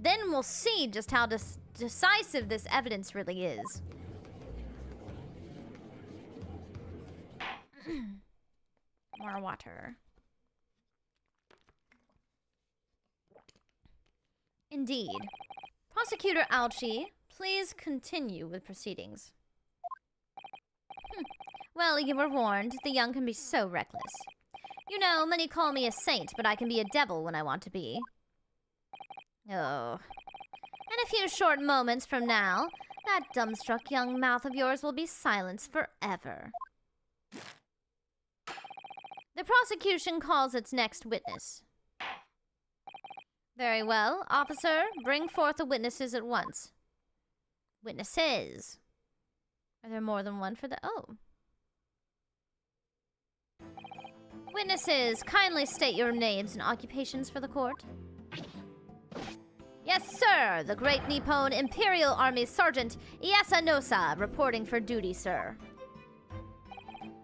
Then we'll see just how decisive this evidence really is. More water. Indeed. Prosecutor Alchi, please continue with proceedings. Well, you were warned. The young can be so reckless. You know, many call me a saint, but I can be a devil when I want to be. Oh. In a few short moments from now, that dumbstruck young mouth of yours will be silenced forever. The prosecution calls its next witness. Very well. Officer, bring forth the witnesses at once. Witnesses. Are there more than one for the... Oh. Witnesses, kindly state your names and occupations for the court. Yes, sir. The Great Nippon Imperial Army Sergeant Yasanosa, reporting for duty, sir.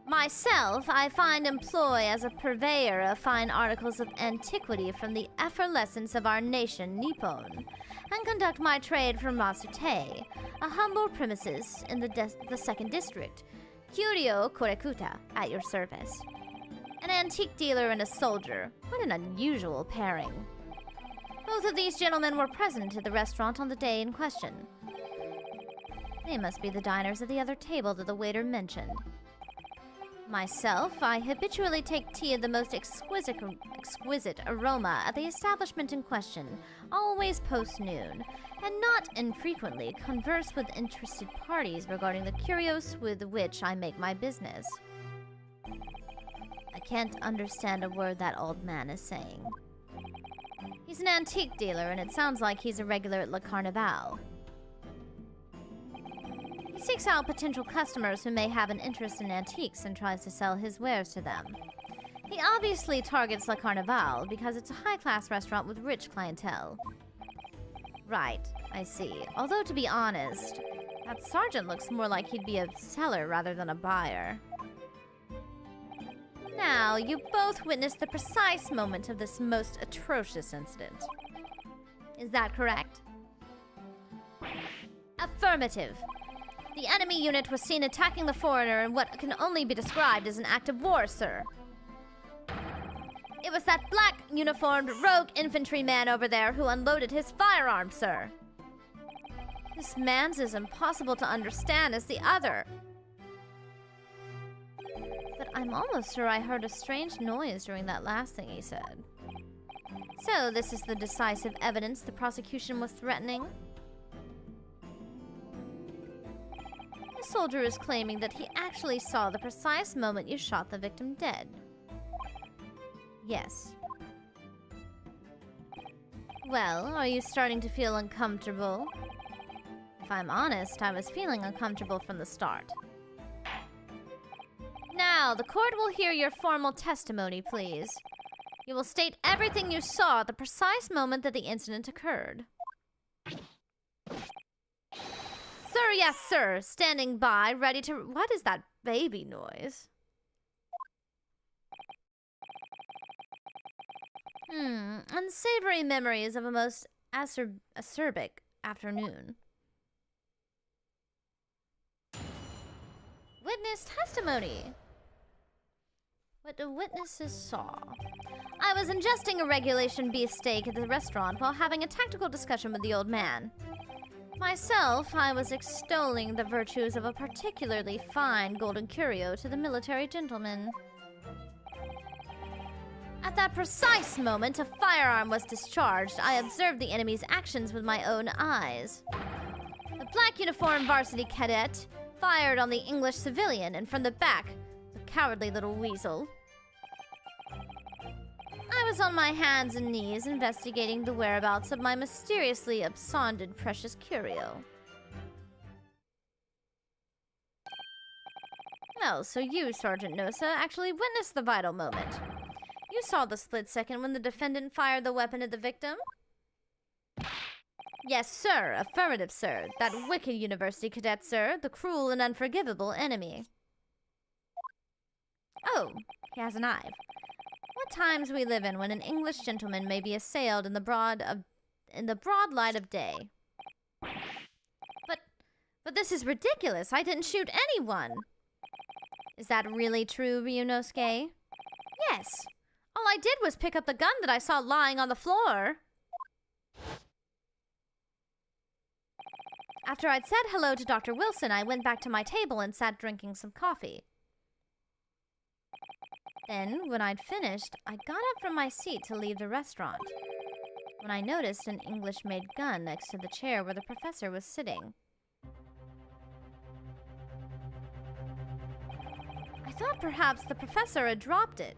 Myself, I find employ as a purveyor of fine articles of antiquity from the effervescence of our nation, Nippon, and conduct my trade from Masute, a humble premises in the 2nd District, Kyuryo Korekuta, at your service. An antique dealer and a soldier. What an unusual pairing. Both of these gentlemen were present at the restaurant on the day in question. They must be the diners at the other table that the waiter mentioned. Myself, I habitually take tea of the most exquisite aroma at the establishment in question, always post-noon, and not infrequently converse with interested parties regarding the curios with which I make my business. I can't understand a word that old man is saying. He's an antique dealer, and it sounds like he's a regular at Le Carnaval. He seeks out potential customers who may have an interest in antiques and tries to sell his wares to them. He obviously targets Le Carnaval because it's a high-class restaurant with rich clientele. Right, I see. Although, to be honest, that sergeant looks more like he'd be a seller rather than a buyer. Now, you both witnessed the precise moment of this most atrocious incident. Is that correct? Affirmative. The enemy unit was seen attacking the foreigner in what can only be described as an act of war, sir. It was that black-uniformed rogue infantryman over there who unloaded his firearm, sir. This man's as impossible to understand as the other. But I'm almost sure I heard a strange noise during that last thing he said. So, this is the decisive evidence the prosecution was threatening? The soldier is claiming that he actually saw the precise moment you shot the victim dead. Yes. Well, are you starting to feel uncomfortable? If I'm honest, I was feeling uncomfortable from the start. Now, the court will hear your formal testimony, please. You will state everything you saw at the precise moment that the incident occurred. Sir, yes, sir. Standing by, ready to... What is that baby noise? Unsavory memories of a most acerbic afternoon. Witness testimony. What the witnesses saw. I was ingesting a regulation beef steak at the restaurant while having a tactical discussion with the old man. Myself, I was extolling the virtues of a particularly fine golden curio to the military gentleman. At that precise moment, a firearm was discharged. I observed the enemy's actions with my own eyes. The black uniformed varsity cadet fired on the English civilian, and from the back, the cowardly little weasel. I was on my hands and knees investigating the whereabouts of my mysteriously absconded precious curio. Oh, so you, Sergeant Nosa, actually witnessed the vital moment. You saw the split second when the defendant fired the weapon at the victim? Yes, sir. Affirmative, sir. That wicked university cadet, sir. The cruel and unforgivable enemy. Oh, he has a knife. What times we live in when an English gentleman may be assailed in the broad light of day. But this is ridiculous. I didn't shoot anyone. Is that really true, Ryunosuke? Yes. All I did was pick up the gun that I saw lying on the floor. After I'd said hello to Dr. Wilson, I went back to my table and sat drinking some coffee. Then, when I'd finished, I got up from my seat to leave the restaurant, when I noticed an English-made gun next to the chair where the professor was sitting. I thought perhaps the professor had dropped it.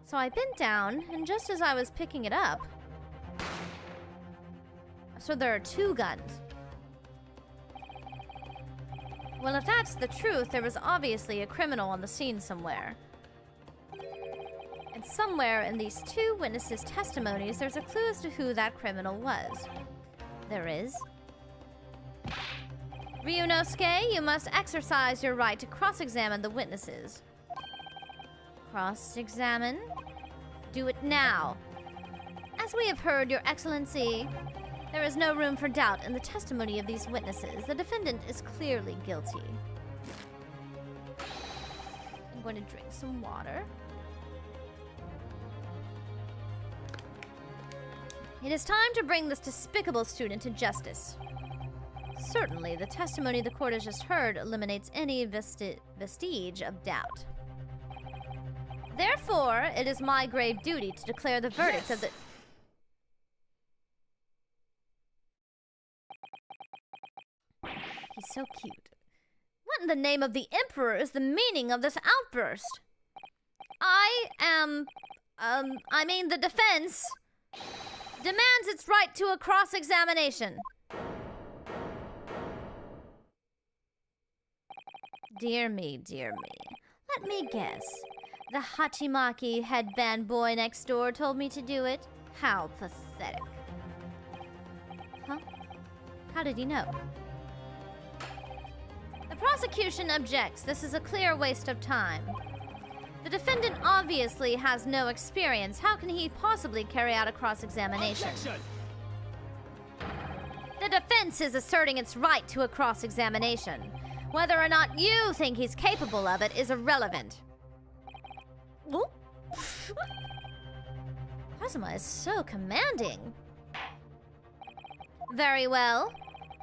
So I bent down, and just as I was picking it up... So there are two guns. Well, if that's the truth, there was obviously a criminal on the scene somewhere. And somewhere in these two witnesses' testimonies, there's a clue as to who that criminal was. There is. Ryunosuke, you must exercise your right to cross-examine the witnesses. Cross-examine? Do it now. As we have heard, Your Excellency, there is no room for doubt in the testimony of these witnesses. The defendant is clearly guilty. I'm going to drink some water. It is time to bring this despicable student to justice. Certainly, the testimony the court has just heard eliminates any vestige of doubt. Therefore, it is my grave duty to declare the verdict of the... He's so cute. What in the name of the Emperor is the meaning of this outburst? The defense demands its right to a cross-examination. Dear me, dear me. Let me guess. The Hachimaki headband boy next door told me to do it? How pathetic. Huh? How did he know? The prosecution objects. This is a clear waste of time. The defendant obviously has no experience. How can he possibly carry out a cross-examination? Objection! The defense is asserting its right to a cross-examination. Whether or not you think he's capable of it is irrelevant. Oh. Kazuma is so commanding. Very well.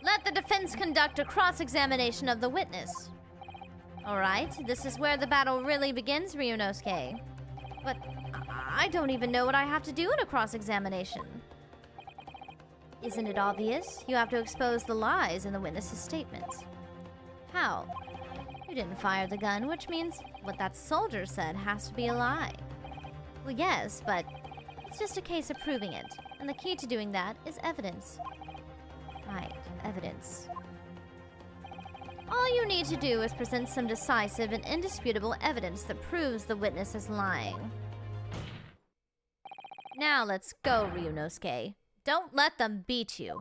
Let the defense conduct a cross-examination of the witness. Alright, this is where the battle really begins, Ryunosuke. But I don't even know what I have to do in a cross-examination. Isn't it obvious? You have to expose the lies in the witness's statements. How? You didn't fire the gun, which means what that soldier said has to be a lie. Well, yes, but it's just a case of proving it. And the key to doing that is evidence. Right, evidence. All you need to do is present some decisive and indisputable evidence that proves the witness is lying. Now let's go, Ryunosuke. Don't let them beat you.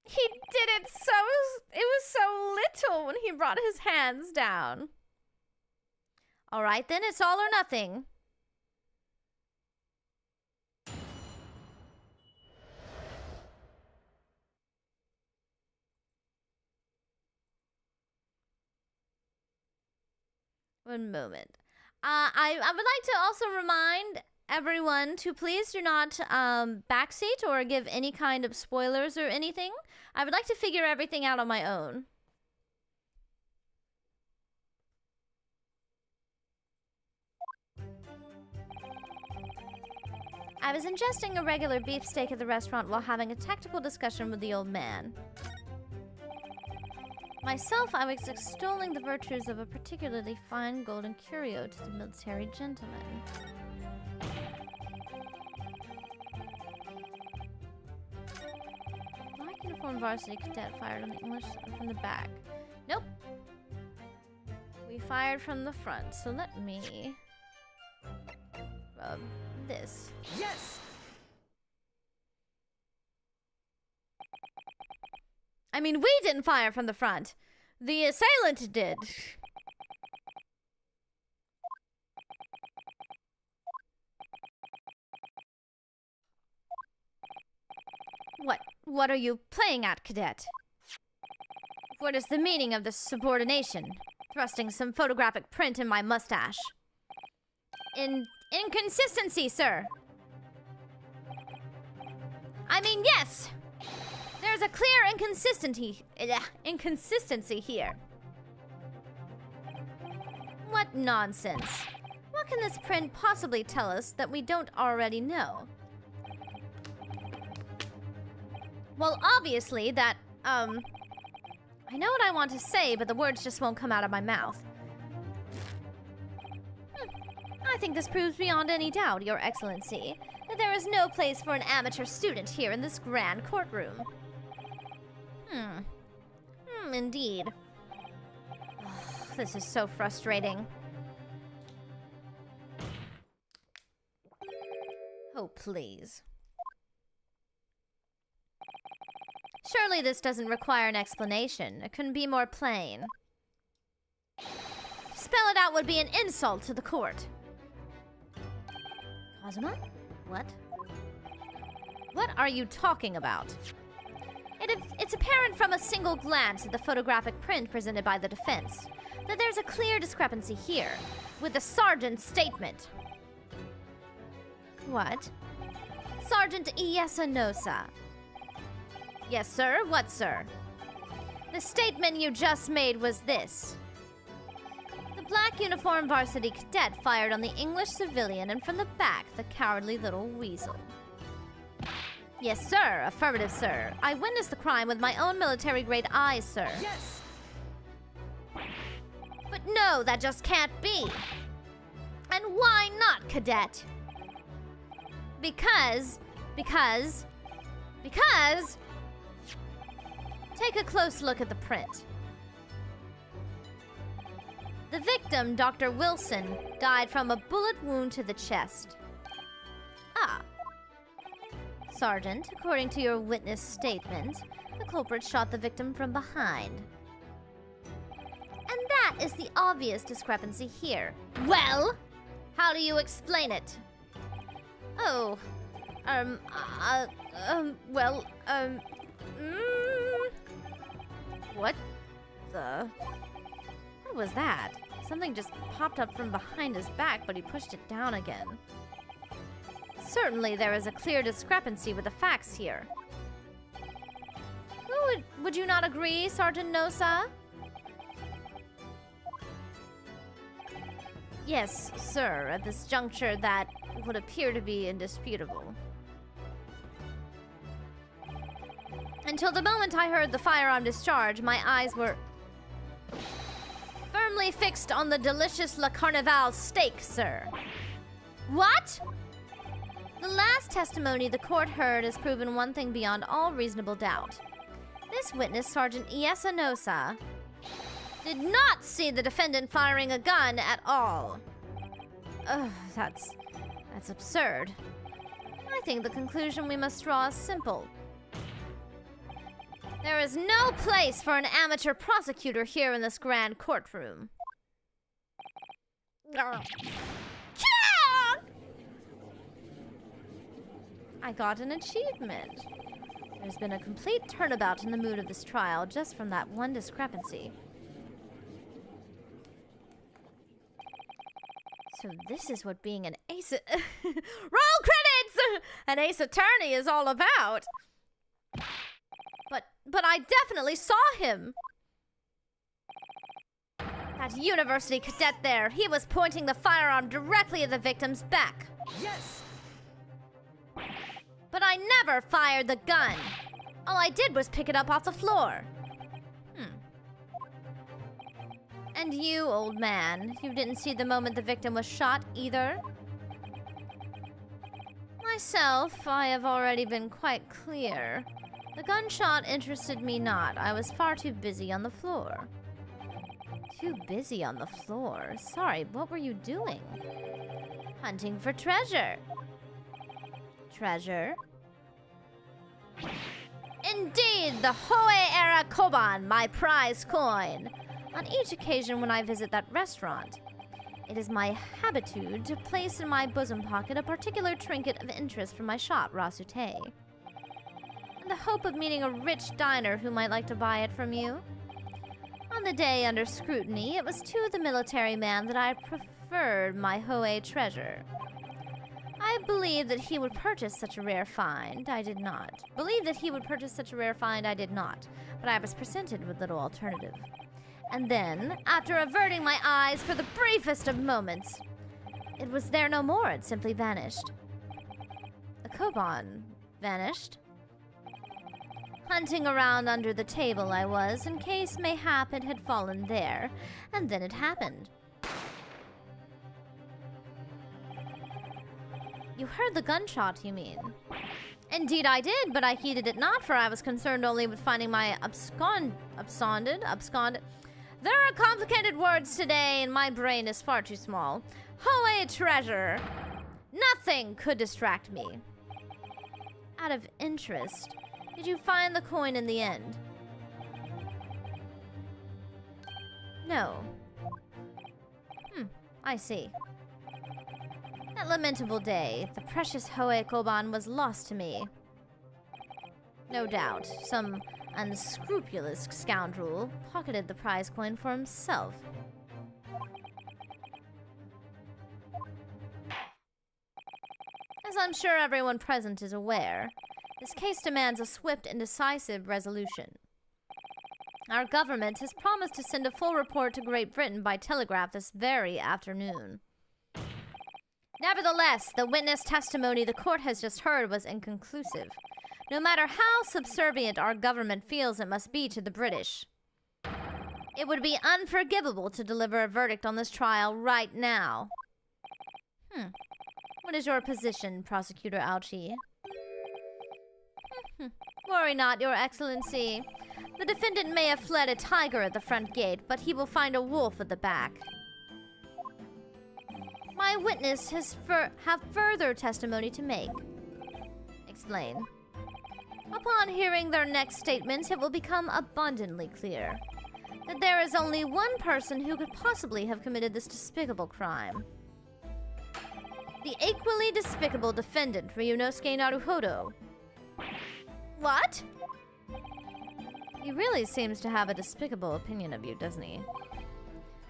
He did it was so little when he brought his hands down. Alright then, it's all or nothing. One moment. I would like to also remind everyone to please do not backseat or give any kind of spoilers or anything. I would like to figure everything out on my own. I was ingesting a regular beefsteak at the restaurant while having a tactical discussion with the old man. Myself, I was extolling the virtues of a particularly fine golden curio to the military gentleman. Black uniform varsity cadet fired on the English from the back. Nope. We fired from the front, so let me rub this. Yes! I mean, we didn't fire from the front. The assailant did. What are you playing at, cadet? What is the meaning of this subordination? Thrusting some photographic print in my mustache. Inconsistency, sir. I mean, yes! There's a clear inconsistency here. What nonsense. What can this print possibly tell us that we don't already know? Well, obviously that, I know what I want to say, but the words just won't come out of my mouth. I think this proves beyond any doubt, Your Excellency, that there is no place for an amateur student here in this grand courtroom. Indeed. This is so frustrating. Oh, please. Surely this doesn't require an explanation. It couldn't be more plain. To spell it out would be an insult to the court. Kazuma? What? What are you talking about? It's apparent from a single glance at the photographic print presented by the defense that there's a clear discrepancy here with the sergeant's statement. What? Sergeant Iesanosa. Yes, sir. What, sir? The statement you just made was this. The black uniformed varsity cadet fired on the English civilian, and from the back, the cowardly little weasel. Yes, sir. Affirmative, sir. I witnessed the crime with my own military-grade eyes, sir. Yes! But no, that just can't be. And why not, cadet? Because... Take a close look at the print. The victim, Dr. Wilson, died from a bullet wound to the chest. Ah. Sergeant, according to your witness statement, the culprit shot the victim from behind. And that is the obvious discrepancy here. Well, how do you explain it? Oh, what the? What was that? Something just popped up from behind his back, but he pushed it down again. Certainly there is a clear discrepancy with the facts here. Would you not agree, Sergeant Nosa? Yes, sir. At this juncture, that would appear to be indisputable. Until the moment I heard the firearm discharge, my eyes were firmly fixed on the delicious La Carnival steak, sir. What? The last testimony the court heard has proven one thing beyond all reasonable doubt. This witness, Sergeant Iesa Nosa, did not see the defendant firing a gun at all. Ugh, that's absurd. I think the conclusion we must draw is simple. There is no place for an amateur prosecutor here in this grand courtroom. I got an achievement. There's been a complete turnabout in the mood of this trial just from that one discrepancy. So this is what being an ace... Roll credits! An ace attorney is all about. But I definitely saw him. That university cadet there, he was pointing the firearm directly at the victim's back. Yes! But I never fired the gun. All I did was pick it up off the floor. And you, old man, you didn't see the moment the victim was shot either? Myself, I have already been quite clear. The gunshot interested me not. I was far too busy on the floor. Too busy on the floor? Sorry, what were you doing? Hunting for treasure. Treasure? Indeed, the Hoei-era Koban, my prize coin. On each occasion when I visit that restaurant, it is my habitude to place in my bosom pocket a particular trinket of interest from my shop, Rasute, in the hope of meeting a rich diner who might like to buy it from you. On the day under scrutiny, it was to the military man that I preferred my Hoei treasure. I believed that he would purchase such a rare find. I did not. But I was presented with little alternative. And then, after averting my eyes for the briefest of moments, it was there no more. It simply vanished. The Koban vanished. Hunting around under the table I was, in case mayhap it had fallen there, and then it happened. You heard the gunshot, you mean? Indeed I did, but I heeded it not, for I was concerned only with finding my absconded. There are complicated words today, and my brain is far too small. Hoei treasure. Nothing could distract me. Out of interest, did you find the coin in the end? No. I see. That lamentable day, the precious Hoei Koban was lost to me. No doubt, some unscrupulous scoundrel pocketed the prize coin for himself. As I'm sure everyone present is aware, this case demands a swift and decisive resolution. Our government has promised to send a full report to Great Britain by telegraph this very afternoon. Nevertheless, the witness testimony the court has just heard was inconclusive. No matter how subservient our government feels it must be to the British, it would be unforgivable to deliver a verdict on this trial right now. What is your position, Prosecutor Aochi? Worry not, Your Excellency. The defendant may have fled a tiger at the front gate, but he will find a wolf at the back. My witness have further testimony to make. Explain. Upon hearing their next statements, it will become abundantly clear that there is only one person who could possibly have committed this despicable crime. The equally despicable defendant, Ryunosuke Naruhodo. What? He really seems to have a despicable opinion of you, doesn't he?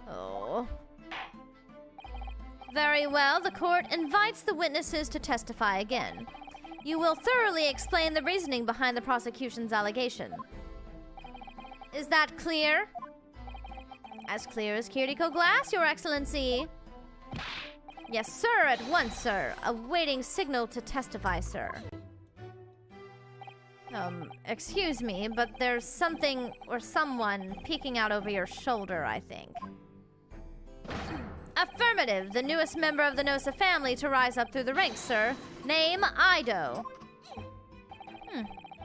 Oh. Very well, the court invites the witnesses to testify again. You will thoroughly explain the reasoning behind the prosecution's allegation. Is that clear? As clear as Kiriko glass, Your Excellency. Yes, sir, at once, sir. Awaiting signal to testify, sir. Excuse me, but there's something or someone peeking out over your shoulder, I think. Affirmative, the newest member of the Nosa family to rise up through the ranks, sir. Name, Ido.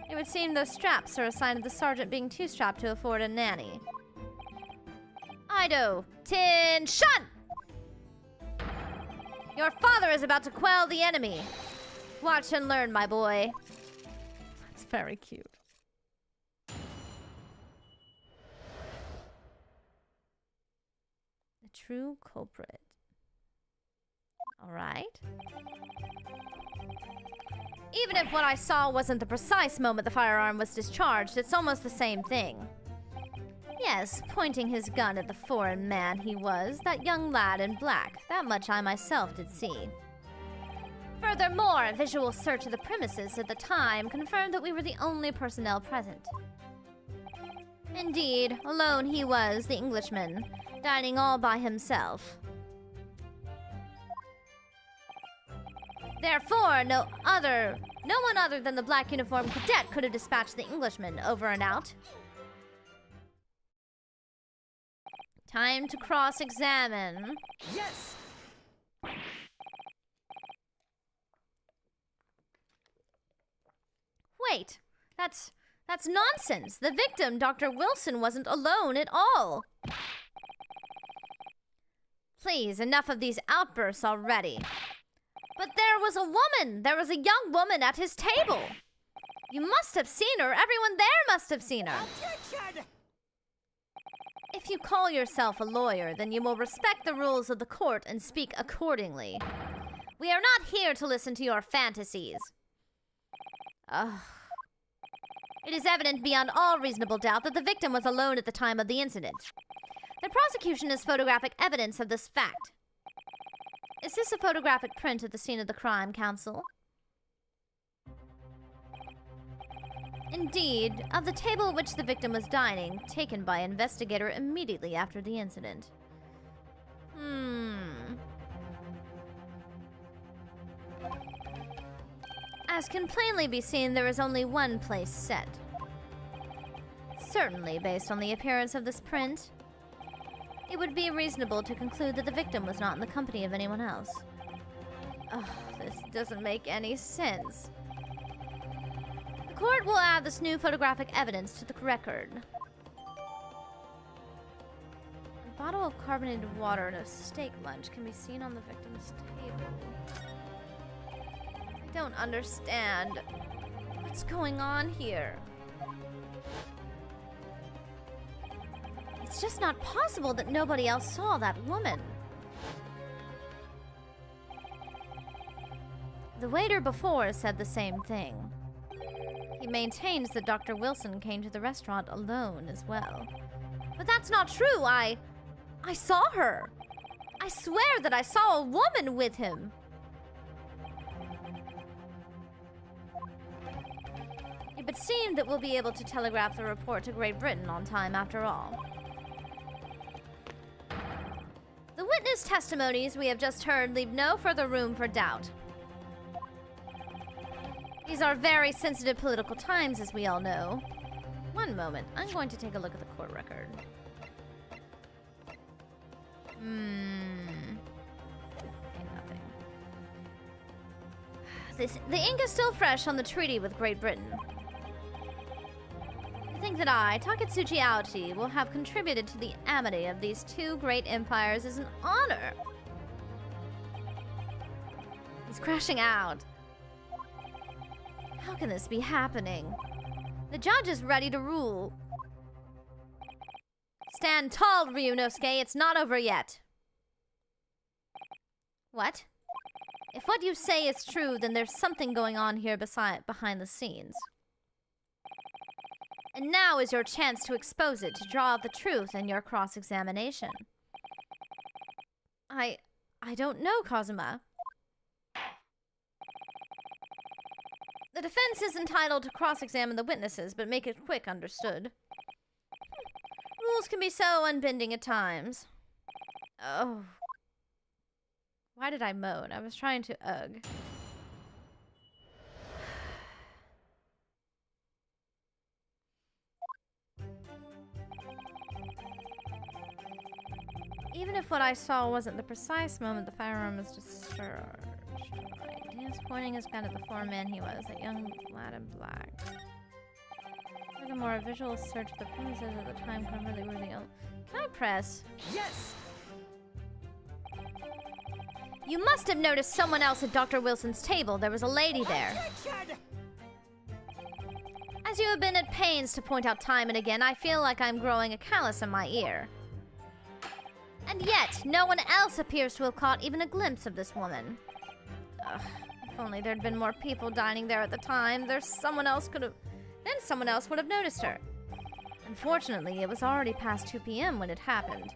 It would seem those straps are a sign of the sergeant being too strapped to afford a nanny. Ido, Tin-shun! Your father is about to quell the enemy. Watch and learn, my boy. That's very cute. The true culprit. All right. Even if what I saw wasn't the precise moment the firearm was discharged, it's almost the same thing. Yes, pointing his gun at the foreign man he was, that young lad in black. That much I myself did see. Furthermore, a visual search of the premises at the time confirmed that we were the only personnel present. Indeed, alone he was, the Englishman, dining all by himself. Therefore, no one other than the black uniformed cadet could have dispatched the Englishman. Over and out. Time to cross-examine. Yes! Wait, that's nonsense. The victim, Dr. Wilson, wasn't alone at all. Please, enough of these outbursts already. But there was a woman! There was a young woman at his table! You must have seen her! Everyone there must have seen her! Objection! If you call yourself a lawyer, then you will respect the rules of the court and speak accordingly. We are not here to listen to your fantasies. Ugh. It is evident beyond all reasonable doubt that the victim was alone at the time of the incident. The prosecution has photographic evidence of this fact. Is this a photographic print at the scene of the crime, counsel? Indeed, of the table at which the victim was dining, taken by investigator immediately after the incident. As can plainly be seen, there is only one place set. Certainly, based on the appearance of this print, it would be reasonable to conclude that the victim was not in the company of anyone else. Ugh, this doesn't make any sense. The court will add this new photographic evidence to the record. A bottle of carbonated water and a steak lunch can be seen on the victim's table. I don't understand. What's going on here? It's just not possible that nobody else saw that woman. The waiter before said the same thing. He maintains that Dr. Wilson came to the restaurant alone as well. But that's not true. I saw her. I swear that I saw a woman with him. You It seemed that we'll be able to telegraph the report to Great Britain on time after all. The witness testimonies we have just heard leave no further room for doubt. These are very sensitive political times, as we all know. One moment, I'm going to take a look at the court record. Nothing. The ink is still fresh on the treaty with Great Britain. I think that I, Taketsuchi Aochi, will have contributed to the amity of these two great empires as an honor. He's crashing out. How can this be happening? The judge is ready to rule. Stand tall, Ryunosuke. It's not over yet. What? If what you say is true, then there's something going on here behind the scenes. And now is your chance to expose it, to draw out the truth in your cross-examination. I don't know, Kazuma. The defense is entitled to cross-examine the witnesses, but make it quick, understood? Rules can be so unbending at times. Oh. Why did I moan? I was trying to ugh. Even if what I saw wasn't the precise moment the firearm was discharged. Right. Pointing his gun at the foreman he was, that young lad in black. Furthermore, a visual search of the premises at the time could really reveal. Can I press? Yes! You must have noticed someone else at Dr. Wilson's table. There was a lady there. Objection! As you have been at pains to point out time and again, I feel like I'm growing a callus in my ear. And yet, no one else appears to have caught even a glimpse of this woman. Ugh, if only there'd been more people dining there at the time, someone else would have noticed her. Unfortunately, it was already past 2 p.m. when it happened.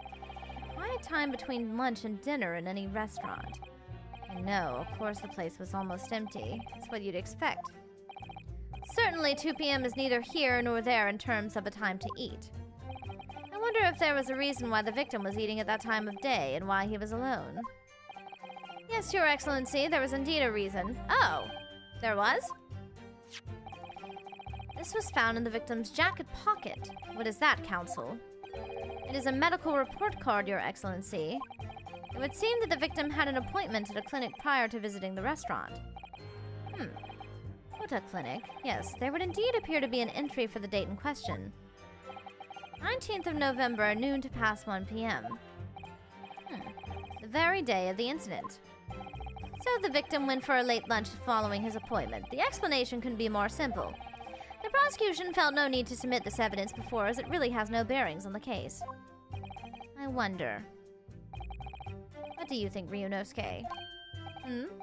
Quiet time between lunch and dinner in any restaurant. I know, of course the place was almost empty. It's what you'd expect. Certainly 2 p.m. is neither here nor there in terms of a time to eat. I wonder if there was a reason why the victim was eating at that time of day and why he was alone. Yes, Your Excellency, there was indeed a reason. Oh, there was? This was found in the victim's jacket pocket. What is that, Counsel? It is a medical report card, Your Excellency. It would seem that the victim had an appointment at a clinic prior to visiting the restaurant. What a clinic? Yes, there would indeed appear to be an entry for the date in question. 19th of November, noon to past 1 p.m. The very day of the incident. So the victim went for a late lunch following his appointment. The explanation couldn't be more simple. The prosecution felt no need to submit this evidence before, as it really has no bearings on the case. I wonder. What do you think, Ryunosuke?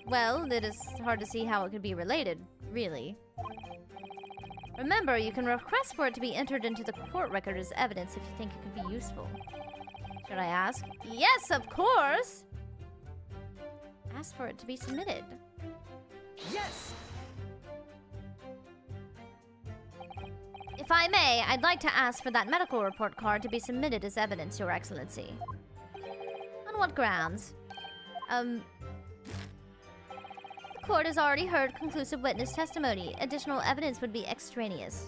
Well, it is hard to see how it could be related, really. Remember, you can request for it to be entered into the court record as evidence if you think it could be useful. Should I ask? Yes, of course! Ask for it to be submitted. Yes! If I may, I'd like to ask for that medical report card to be submitted as evidence, Your Excellency. On what grounds? The court has already heard conclusive witness testimony. Additional evidence would be extraneous.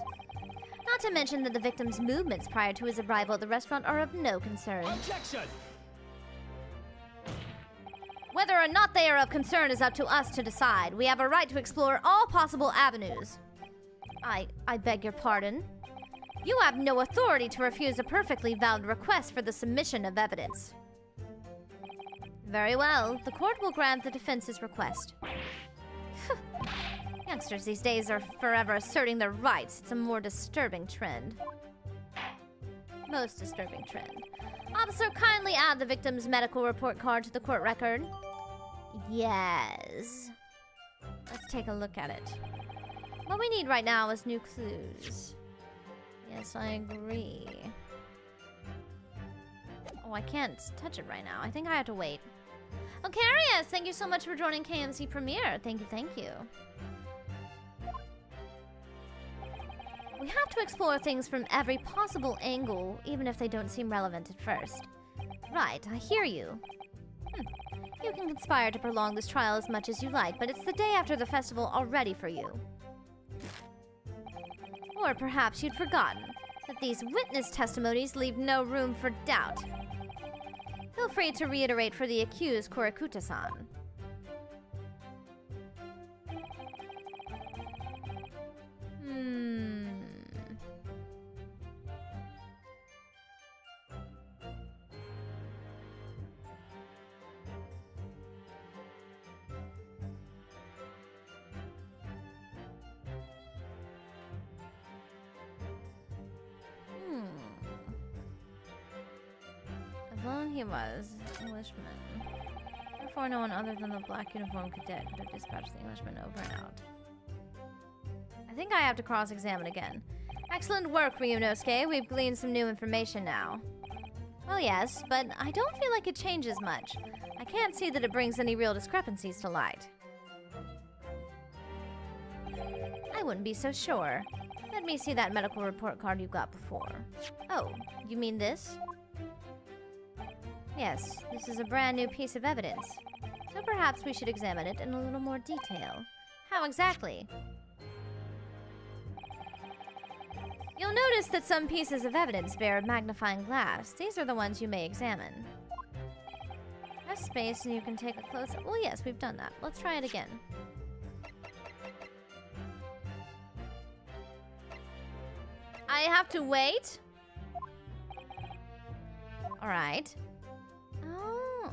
Not to mention that the victim's movements prior to his arrival at the restaurant are of no concern. Objection! Whether or not they are of concern is up to us to decide. We have a right to explore all possible avenues. I beg your pardon? You have no authority to refuse a perfectly valid request for the submission of evidence. Very well. The court will grant the defense's request. Youngsters these days are forever asserting their rights. It's a more disturbing trend. Most disturbing trend. Officer, kindly add the victim's medical report card to the court record. Yes. Let's take a look at it. What we need right now is new clues. Yes, I agree. Oh, I can't touch it right now. I think I have to wait. Ocarius, thank you so much for joining KMC Premiere. Thank you, thank you. We have to explore things from every possible angle, even if they don't seem relevant at first. Right, I hear you. You can conspire to prolong this trial as much as you like, but it's the day after the festival already for you. Or perhaps you'd forgotten that these witness testimonies leave no room for doubt. Feel free to reiterate for the accused, Korikuta-san. As long as he was Englishman. Therefore, no one other than the black uniform cadet could have dispatched the Englishman over and out. I think I have to cross-examine again. Excellent work, Ryunosuke. We've gleaned some new information now. Well, yes, but I don't feel like it changes much. I can't see that it brings any real discrepancies to light. I wouldn't be so sure. Let me see that medical report card you got before. Oh, you mean this? Yes, this is a brand new piece of evidence. So perhaps we should examine it in a little more detail. How exactly? You'll notice that some pieces of evidence bear a magnifying glass. These are the ones you may examine. Press space and you can take a closer... Well, yes, we've done that. Let's try it again. I have to wait? Alright. Oh,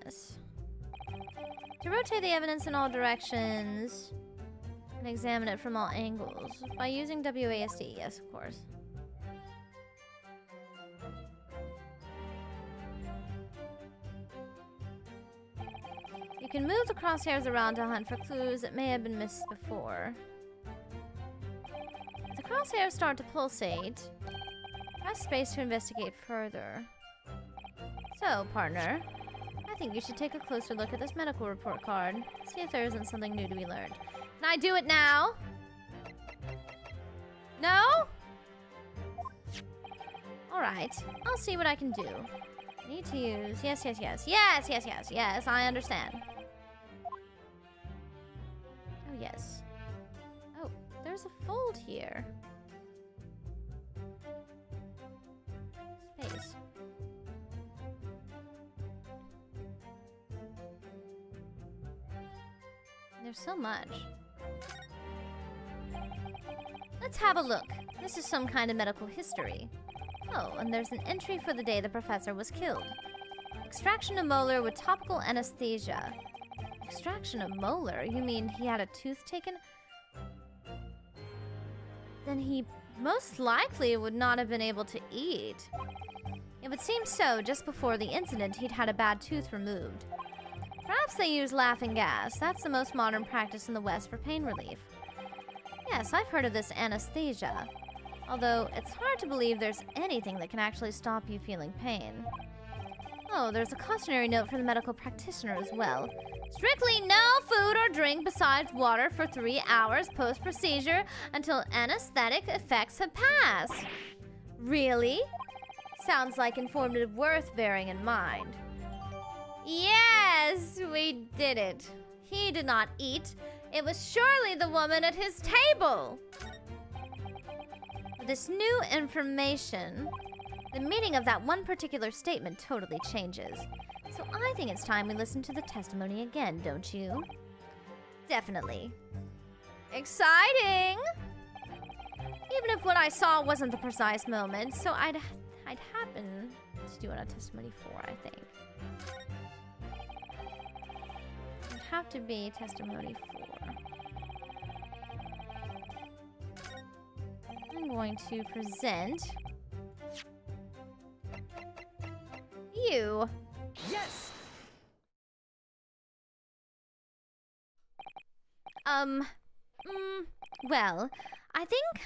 yes. To rotate the evidence in all directions and examine it from all angles by using WASD, yes, of course. You can move the crosshairs around to hunt for clues that may have been missed before. If the crosshairs start to pulsate, press space to investigate further. So, partner, I think you should take a closer look at this medical report card. See if there isn't something new to be learned. Can I do it now? No? Alright, I'll see what I can do. I need to use... Yes, yes, yes. Yes, yes, yes, yes, I understand. Oh, yes. Oh, there's a fold here. Space. There's so much. Let's have a look. This is some kind of medical history. Oh, and there's an entry for the day the professor was killed. Extraction of molar with topical anesthesia. Extraction of molar? You mean he had a tooth taken? Then he most likely would not have been able to eat. It would seem so. Just before the incident, he'd had a bad tooth removed. Perhaps they use laughing gas. That's the most modern practice in the West for pain relief. Yes, I've heard of this anesthesia. Although, it's hard to believe there's anything that can actually stop you feeling pain. Oh, there's a cautionary note for the medical practitioner as well. Strictly no food or drink besides water for 3 hours post-procedure until anesthetic effects have passed. Really? Sounds like informative worth bearing in mind. Yes, we did it. He did not eat. It was surely the woman at his table. With this new information, the meaning of that one particular statement totally changes. So I think it's time we listen to the testimony again, don't you? Definitely. Exciting! Even if what I saw wasn't the precise moment, so I'd happen to do a testimony 4, I think. It'd have to be testimony 4. I'm going to present you. Yes! Well, I think,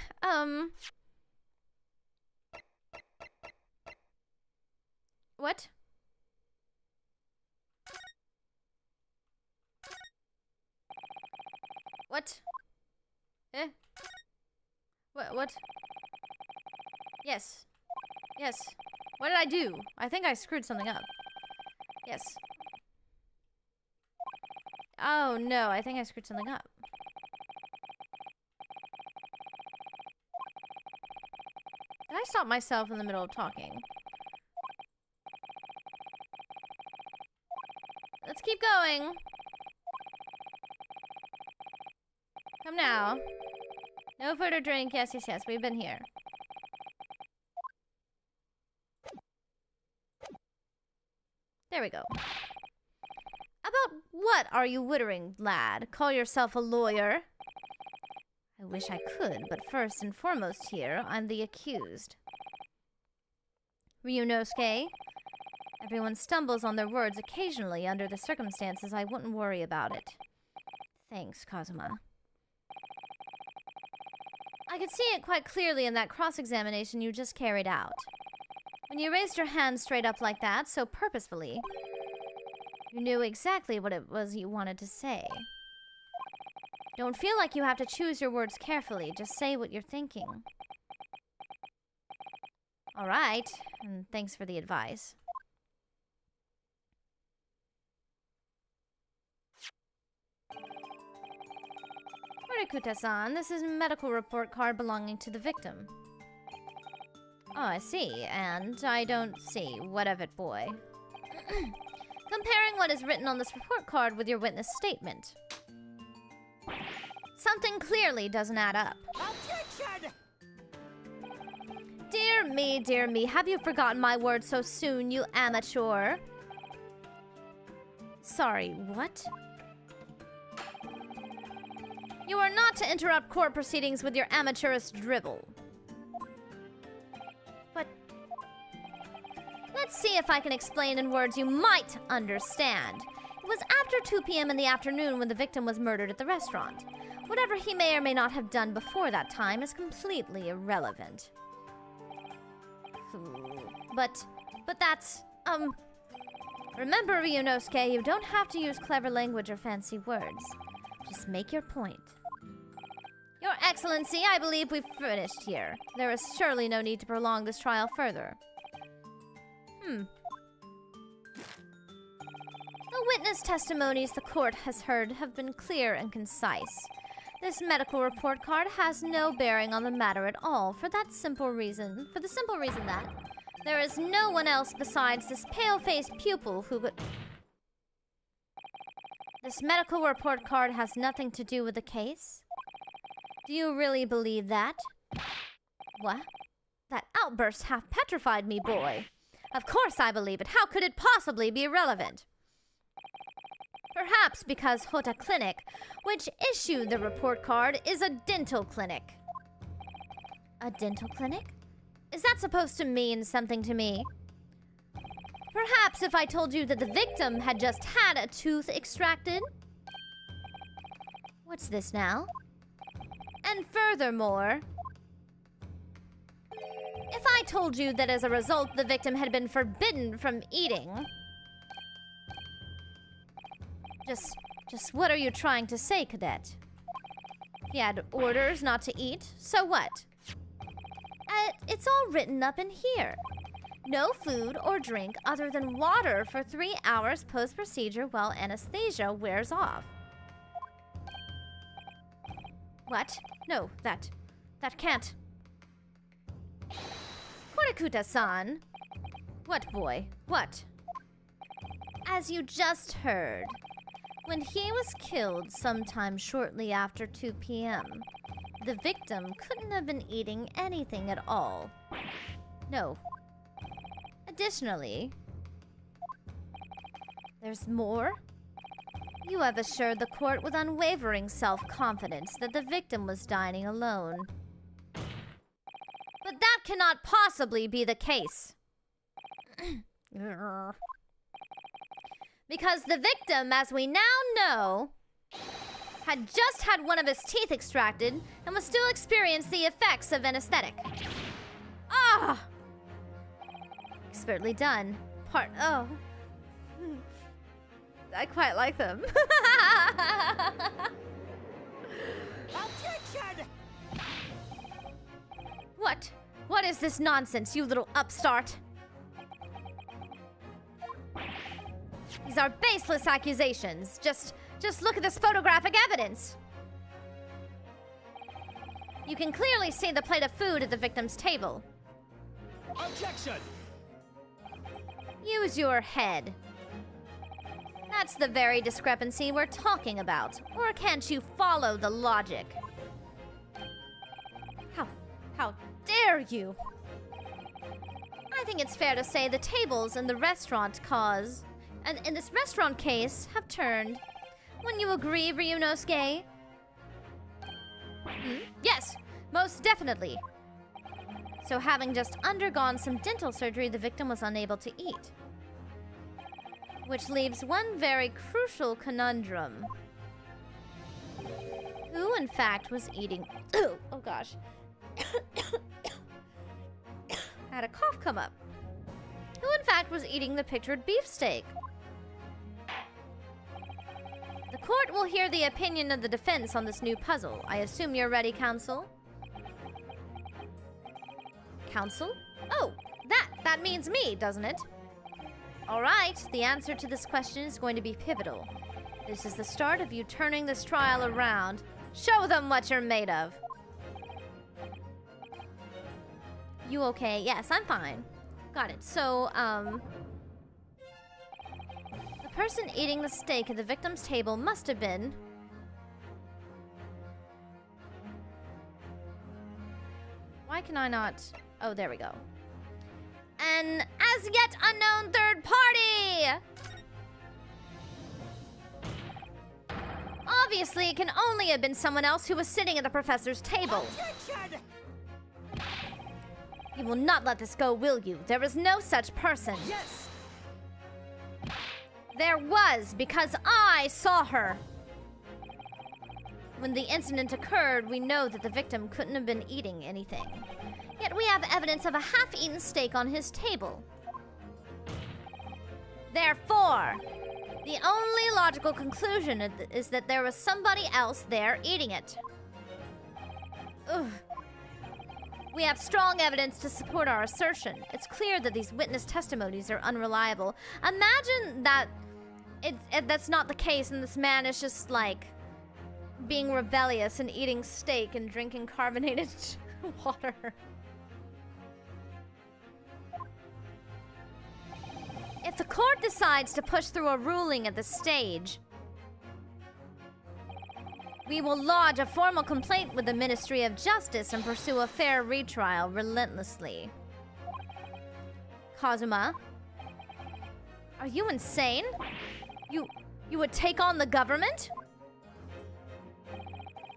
what? What? Eh? What? Yes. Yes. What did I do? I think I screwed something up. Yes. Oh, no. I think I screwed something up. Did I stop myself in the middle of talking? Let's keep going. Come now. No food or drink. Yes, yes, yes. We've been here. There we go. About what are you wittering, lad? Call yourself a lawyer? I wish I could, but first and foremost here, I'm the accused. Ryunosuke? Everyone stumbles on their words occasionally. Under the circumstances, I wouldn't worry about it. Thanks, Kazuma. I could see it quite clearly in that cross-examination you just carried out. When you raised your hand straight up like that, so purposefully, you knew exactly what it was you wanted to say. Don't feel like you have to choose your words carefully. Just say what you're thinking. All right, and thanks for the advice. Morikuta-san, this is a medical report card belonging to the victim. Oh, I see, and I don't see. What of it, boy? Comparing what is written on this report card with your witness statement. Something clearly doesn't add up. Objection! Dear me, have you forgotten my words so soon, you amateur? Sorry, what? You are not to interrupt court proceedings with your amateurish dribble. But let's see if I can explain in words you might understand. It was after 2 p.m. in the afternoon when the victim was murdered at the restaurant. Whatever he may or may not have done before that time is completely irrelevant. But that's, remember, Ryunosuke, you don't have to use clever language or fancy words. Just make your point. Your Excellency, I believe we've finished here. There is surely no need to prolong this trial further. The witness testimonies the court has heard have been clear and concise. This medical report card has no bearing on the matter at all for the simple reason that there is no one else besides this pale-faced pupil who could... This medical report card has nothing to do with the case? Do you really believe that? What? That outburst half petrified me, boy. Of course I believe it. How could it possibly be relevant? Perhaps because Hota Clinic, which issued the report card, is a dental clinic. A dental clinic? Is that supposed to mean something to me? Perhaps if I told you that the victim had just had a tooth extracted? What's this now? And furthermore, if I told you that as a result the victim had been forbidden from eating... Just what are you trying to say, Cadet? He had orders not to eat, so what? It's all written up in here. No food or drink other than water for 3 hours post-procedure while anesthesia wears off. What? No, that can't. Korikuta-san. What, boy? What? As you just heard, when he was killed sometime shortly after 2 p.m., the victim couldn't have been eating anything at all. No. Additionally, there's more. You have assured the court with unwavering self-confidence that the victim was dining alone. But that cannot possibly be the case. Because the victim, as we now know, had just had one of his teeth extracted and was still experiencing the effects of anesthetic. Ah! Expertly done. Oh. I quite like them. Objection! What is this nonsense, you little upstart? These are baseless accusations. Just look at this photographic evidence. You can clearly see the plate of food at the victim's table. Objection! Use your head. That's the very discrepancy we're talking about. Or can't you follow the logic? How dare you? I think it's fair to say the tables in the restaurant and in this restaurant case, have turned. Wouldn't you agree, Ryunosuke? Yes, most definitely. So having just undergone some dental surgery, the victim was unable to eat. Which leaves one very crucial conundrum. Who, in fact, was eating... Oh gosh. Had a cough come up. Who, in fact, was eating the pictured beefsteak? The court will hear the opinion of the defense on this new puzzle. I assume you're ready, counsel? Counsel? Oh, that means me, doesn't it? All right, the answer to this question is going to be pivotal. This is the start of you turning this trial around. Show them what you're made of. You okay? Yes, I'm fine. Got it. So, the person eating the steak at the victim's table must have been... Why can I not... Oh, there we go. An as yet unknown third party! Obviously, it can only have been someone else who was sitting at the professor's table. Objection! You will not let this go, will you? There is no such person. Yes! There was, because I saw her. When the incident occurred, we know that the victim couldn't have been eating anything. Yet we have evidence of a half-eaten steak on his table. Therefore, the only logical conclusion is that there was somebody else there eating it. Ugh. We have strong evidence to support our assertion. It's clear that these witness testimonies are unreliable. Imagine that that's not the case and this man is just like being rebellious and eating steak and drinking carbonated water. If the court decides to push through a ruling at this stage, we will lodge a formal complaint with the Ministry of Justice and pursue a fair retrial relentlessly. Kazuma? Are you insane? You would take on the government?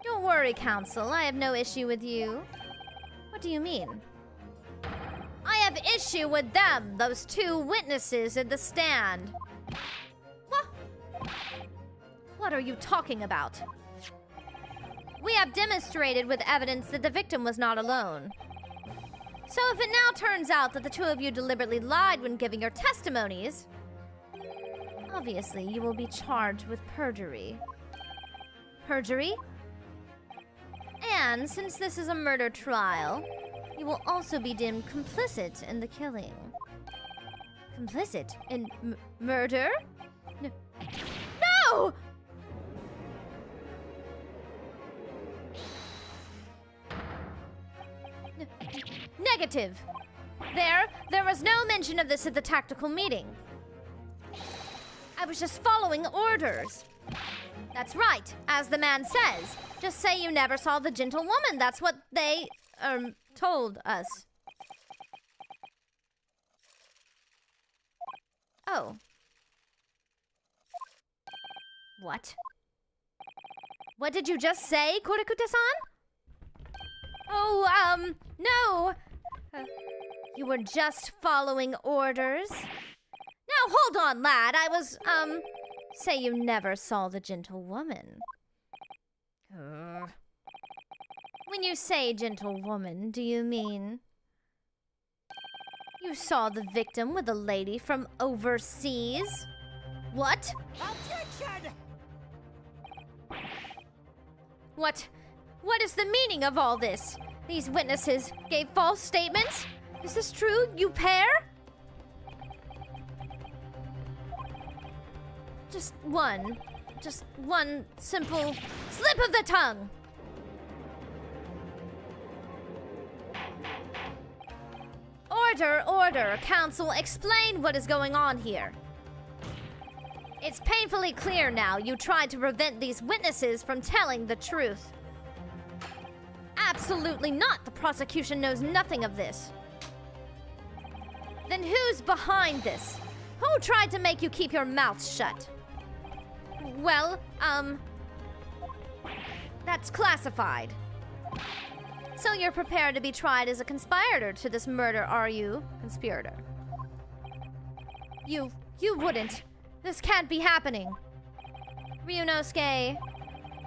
Don't worry, Counsel. I have no issue with you. What do you mean? I have issue with them, those two witnesses at the stand. What? What are you talking about? We have demonstrated with evidence that the victim was not alone. So if it now turns out that the two of you deliberately lied when giving your testimonies, obviously you will be charged with perjury. Perjury? And since this is a murder trial, you will also be deemed complicit in the killing. Complicit in murder? No! Negative. There was no mention of this at the tactical meeting. I was just following orders. That's right, as the man says. Just say you never saw the gentlewoman. That's what they, told us. Oh. What? What did you just say, Kurikuta-san? Oh, no. You were just following orders? Now, hold on, lad. I was, say you never saw the gentlewoman. When you say gentlewoman, do you mean you saw the victim with a lady from overseas? What? Objection! What is the meaning of all this? These witnesses gave false statements? Is this true, you pair? Just one simple slip of the tongue. Order, order, counsel, explain what is going on here. It's painfully clear now you tried to prevent these witnesses from telling the truth. Absolutely not. The prosecution knows nothing of this. Then who's behind this? Who tried to make you keep your mouth shut? Well, that's classified. So you're prepared to be tried as a conspirator to this murder, are you? Conspirator. You wouldn't. This can't be happening. Ryunosuke,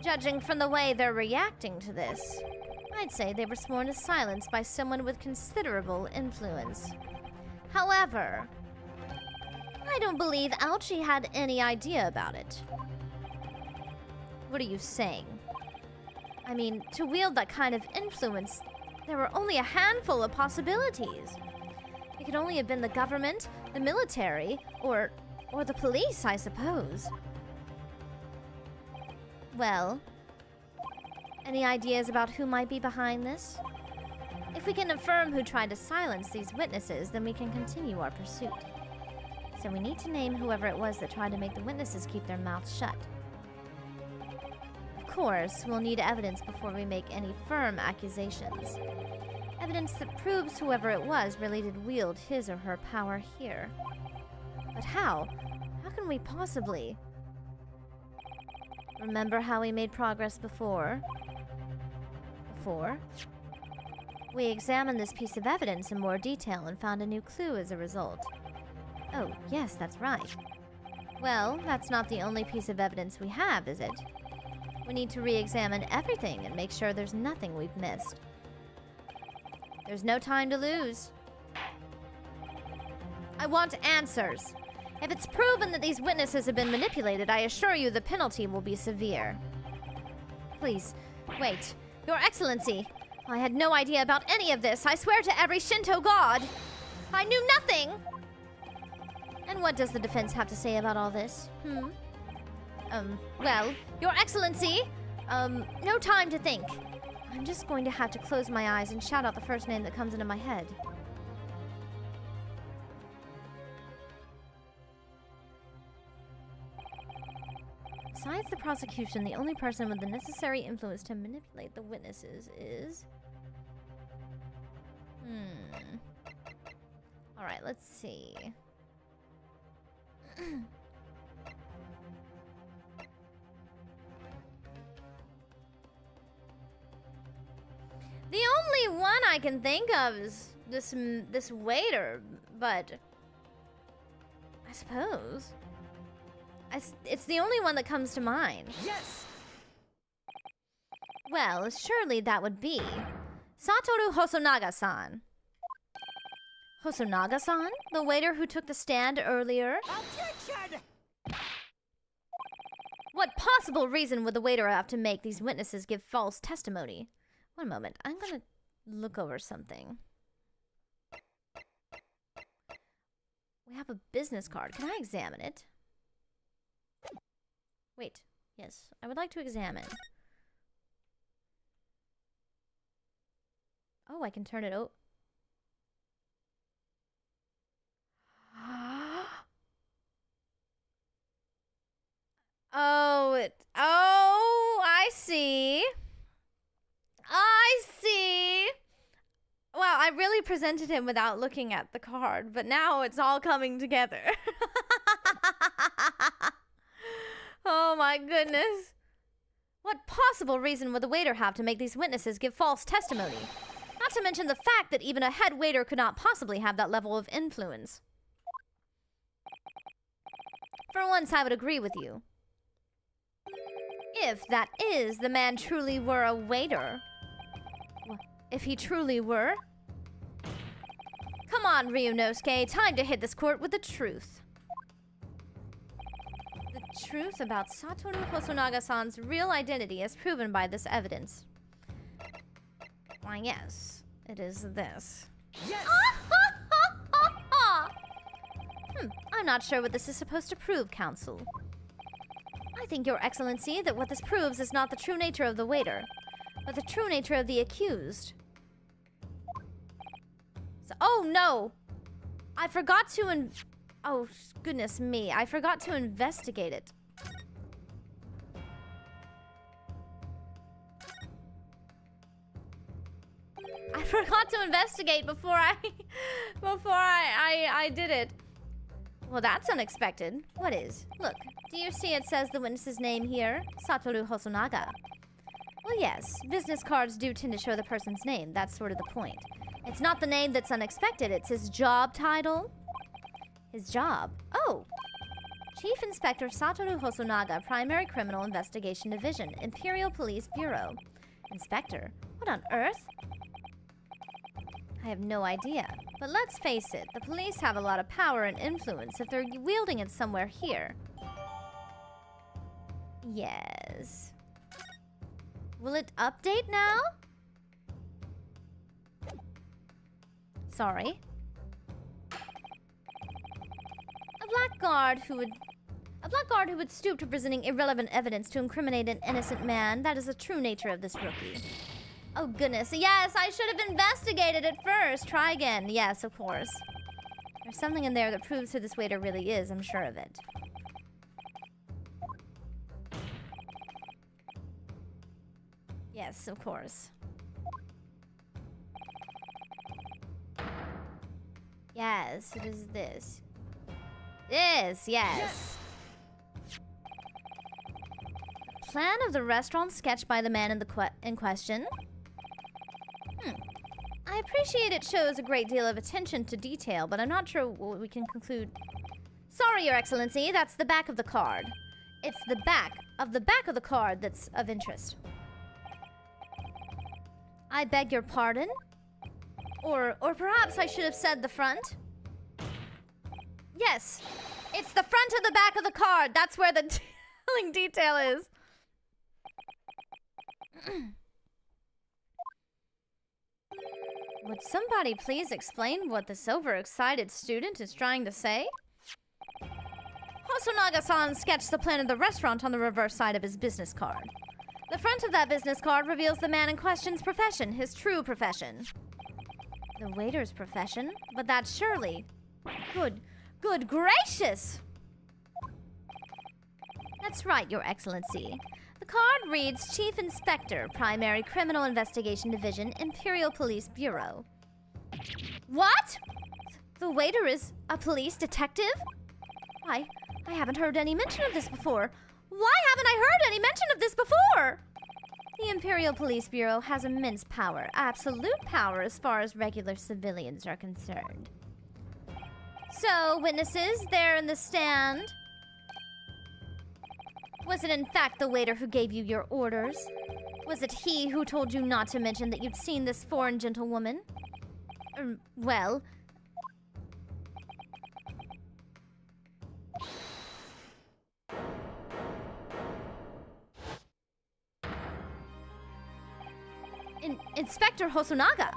judging from the way they're reacting to this, I'd say they were sworn to silence by someone with considerable influence. However, I don't believe Ouchie had any idea about it. What are you saying? I mean, to wield that kind of influence, there were only a handful of possibilities. It could only have been the government, the military, or the police, I suppose. Well, any ideas about who might be behind this? If we can affirm who tried to silence these witnesses, then we can continue our pursuit. So we need to name whoever it was that tried to make the witnesses keep their mouths shut. Of course, we'll need evidence before we make any firm accusations. Evidence that proves whoever it was really did wield his or her power here. But how? How can we possibly? Remember how we made progress before? We examined this piece of evidence in more detail and found a new clue as a result. Oh, yes, that's right. Well, that's not the only piece of evidence we have, is it? We need to re-examine everything and make sure there's nothing we've missed. There's no time to lose. I want answers. If it's proven that these witnesses have been manipulated, I assure you the penalty will be severe. Please, wait. Your Excellency, I had no idea about any of this. I swear to every Shinto god. I knew nothing! And what does the defense have to say about all this? Well, Your Excellency, no time to think. I'm just going to have to close my eyes and shout out the first name that comes into my head. Besides the prosecution, the only person with the necessary influence to manipulate the witnesses is... Alright, let's see. The only one I can think of is this waiter, but I suppose it's the only one that comes to mind. Yes! Well, surely that would be Satoru Hosonaga-san. Hosonaga-san? The waiter who took the stand earlier? Objection! What possible reason would the waiter have to make these witnesses give false testimony? One moment, I'm gonna look over something. We have a business card. Can I examine it? Wait, yes, I would like to examine. Oh, I can turn it over. Oh, I see. I see. Wow, I really presented him without looking at the card, but now it's all coming together. Oh my goodness. What possible reason would the waiter have to make these witnesses give false testimony? Not to mention the fact that even a head waiter could not possibly have that level of influence. For once, I would agree with you. If that is, the man truly were a waiter. If he truly were? Come on, Ryunosuke, time to hit this court with the truth. The truth about Satoru Hosonaga-san's real identity as proven by this evidence. Why, yes, it is this. Yes! I'm not sure what this is supposed to prove, Counsel. I think, Your Excellency, that what this proves is not the true nature of the waiter, but the true nature of the accused. So, oh no! I forgot to oh, goodness me, I forgot to investigate it. I forgot to investigate before I did it. Well, that's unexpected. What is? Look, do you see it says the witness's name here? Satoru Hosonaga. Well, yes, business cards do tend to show the person's name. That's sort of the point. It's not the name that's unexpected, it's his job title. His job? Oh! Chief Inspector Satoru Hosonaga, Primary Criminal Investigation Division, Imperial Police Bureau. Inspector? What on earth? I have no idea. But let's face it, the police have a lot of power and influence if they're wielding it somewhere here. Yes. Will it update now? Sorry. A blackguard who would stoop to presenting irrelevant evidence to incriminate an innocent man. That is the true nature of this rookie. Oh goodness, yes, I should have investigated it first. Try again. Yes, of course. There's something in there that proves who this waiter really is, I'm sure of it. Yes, of course. Yes, it is this. This, yes. Plan of the restaurant sketched by the man in question. I appreciate it shows a great deal of attention to detail, but I'm not sure what we can conclude. Sorry, Your Excellency, that's the back of the card. It's the back of the card that's of interest. I beg your pardon? Or perhaps I should have said the front? Yes, it's the front of the back of the card. That's where the telling detail is. Would somebody please explain what this overexcited student is trying to say? Hosonaga-san sketched the plan of the restaurant on the reverse side of his business card. The front of that business card reveals the man in question's profession, his true profession. The waiter's profession? But that's surely... Good gracious! That's right, Your Excellency. The card reads Chief Inspector, Primary Criminal Investigation Division, Imperial Police Bureau. What? The waiter is a police detective? I haven't heard any mention of this before. Why haven't I heard any mention of this before? The Imperial Police Bureau has immense power, absolute power as far as regular civilians are concerned. So, witnesses, there in the stand... Was it in fact the waiter who gave you your orders? Was it he who told you not to mention that you'd seen this foreign gentlewoman? Well... Inspector Hosonaga!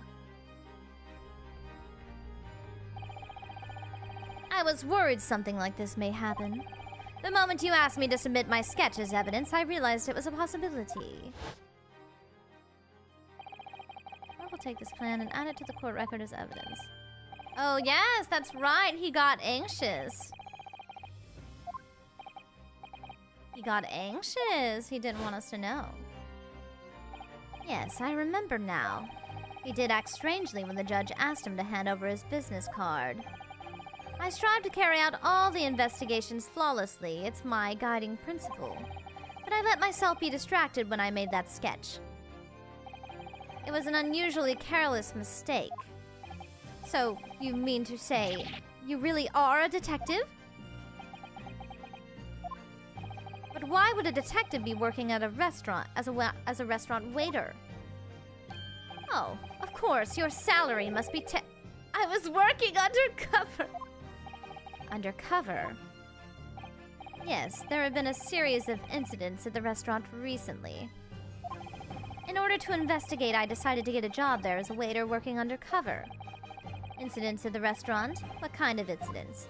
I was worried something like this may happen. The moment you asked me to submit my sketch as evidence, I realized it was a possibility. I will take this plan and add it to the court record as evidence. Oh yes, that's right, he got anxious. He got anxious. He didn't want us to know. Yes, I remember now. He did act strangely when the judge asked him to hand over his business card. I strive to carry out all the investigations flawlessly. It's my guiding principle. But I let myself be distracted when I made that sketch. It was an unusually careless mistake. So, you mean to say, you really are a detective? But why would a detective be working at a restaurant as a restaurant waiter? Oh, of course, your salary must be I was working undercover. Undercover? Yes, there have been a series of incidents at the restaurant recently. In order to investigate, I decided to get a job there as a waiter working undercover. Incidents at the restaurant? What kind of incidents?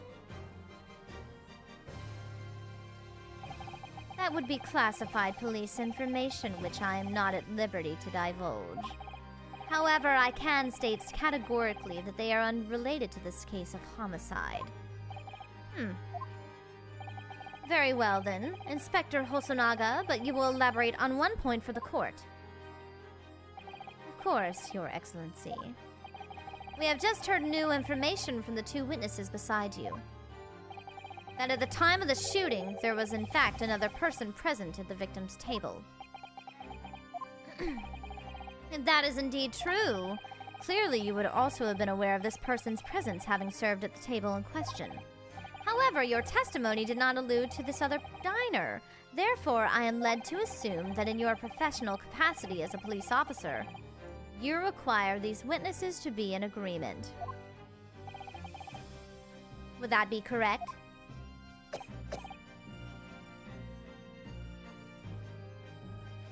That would be classified police information, which I am not at liberty to divulge. However, I can state categorically that they are unrelated to this case of homicide. Very well then, Inspector Hosonaga, but you will elaborate on one point for the court. Of course, Your Excellency. We have just heard new information from the two witnesses beside you. That at the time of the shooting, there was in fact another person present at the victim's table. If that is indeed true, clearly you would also have been aware of this person's presence having served at the table in question. However, your testimony did not allude to this other diner. Therefore, I am led to assume that in your professional capacity as a police officer, you require these witnesses to be in agreement. Would that be correct?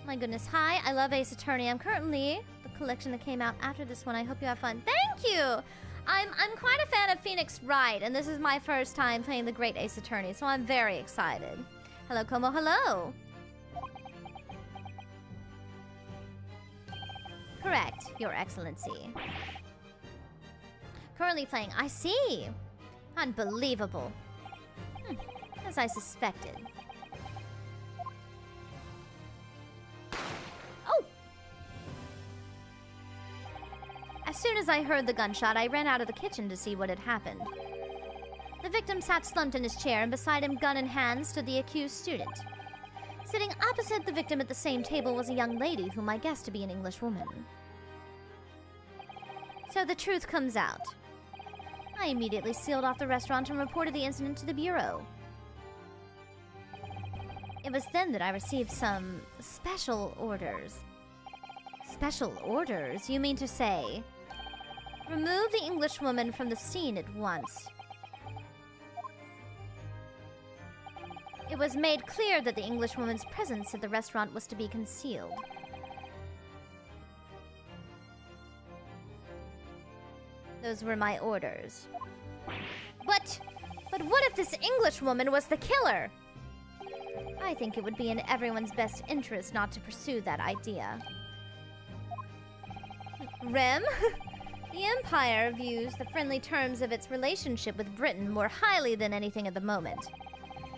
My goodness, hi, I love Ace Attorney. I'm currently the collection that came out after this one. I hope you have fun. Thank you! I'm quite a fan of Phoenix Wright, and this is my first time playing the great Ace Attorney, so I'm very excited. Hello, Komo, hello! Correct, Your Excellency. Currently playing, I see! Unbelievable. As I suspected. As soon as I heard the gunshot, I ran out of the kitchen to see what had happened. The victim sat slumped in his chair, and beside him, gun in hand, stood the accused student. Sitting opposite the victim at the same table was a young lady whom I guessed to be an English woman. So the truth comes out. I immediately sealed off the restaurant and reported the incident to the bureau. It was then that I received some special orders. Special orders? You mean to say... remove the Englishwoman from the scene at once. It was made clear that the Englishwoman's presence at the restaurant was to be concealed. Those were my orders. But what if this Englishwoman was the killer? I think it would be in everyone's best interest not to pursue that idea. Rem? The Empire views the friendly terms of its relationship with Britain more highly than anything at the moment.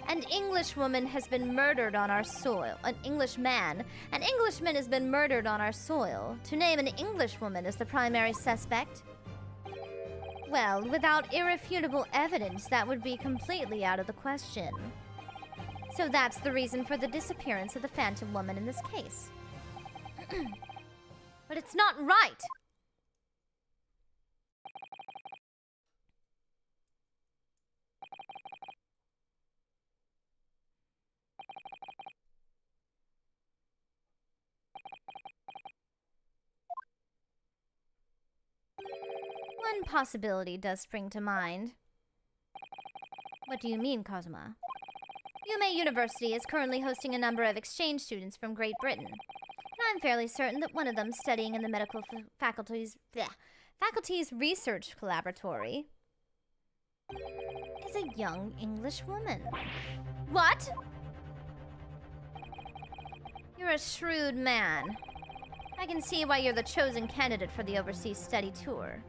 An Englishwoman has been murdered on our soil. An Englishman has been murdered on our soil. To name an Englishwoman as the primary suspect? Well, without irrefutable evidence, that would be completely out of the question. So that's the reason for the disappearance of the Phantom Woman in this case. But it's not right! One possibility does spring to mind. What do you mean, Kazuma? Yume University is currently hosting a number of exchange students from Great Britain. And I'm fairly certain that one of them studying in the medical faculty's research laboratory is a young English woman. What? You're a shrewd man. I can see why you're the chosen candidate for the overseas study tour.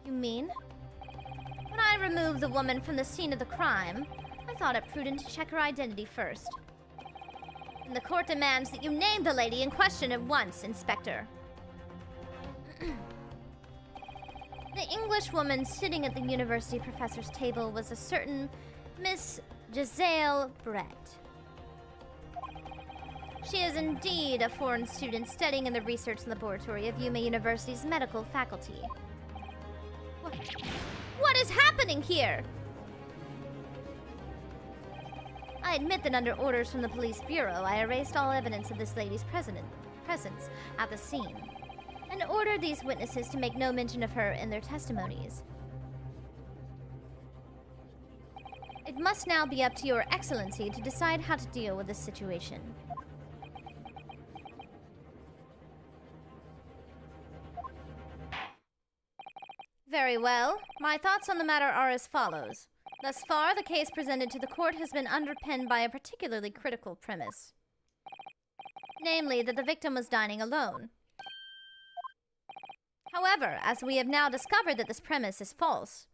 You mean? When I removed the woman from the scene of the crime, I thought it prudent to check her identity first. And the court demands that you name the lady in question at once, Inspector. The English woman sitting at the university professor's table was a certain Miss Giselle Brett. She is indeed a foreign student studying in the research laboratory of Yume University's medical faculty. What is happening here? I admit that under orders from the police bureau, I erased all evidence of this lady's presence at the scene, and ordered these witnesses to make no mention of her in their testimonies. It must now be up to Your Excellency to decide how to deal with this situation. Very well. My thoughts on the matter are as follows. Thus far, the case presented to the court has been underpinned by a particularly critical premise. Namely, that the victim was dining alone. However, as we have now discovered that this premise is false,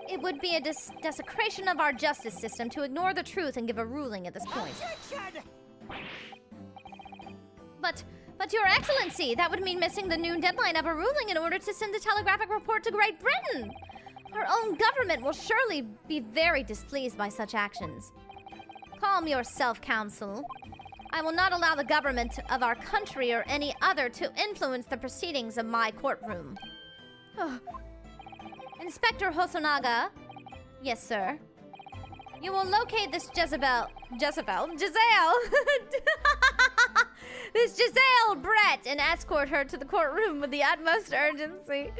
it would be a desecration of our justice system to ignore the truth and give a ruling at this point. Objection! But Your Excellency, that would mean missing the noon deadline of a ruling in order to send a telegraphic report to Great Britain. Our own government will surely be very displeased by such actions. Calm yourself, Counsel. I will not allow the government of our country or any other to influence the proceedings of my courtroom. Inspector Hosonaga. Yes, sir. You will locate this Giselle. This Giselle Brett and escort her to the courtroom with the utmost urgency.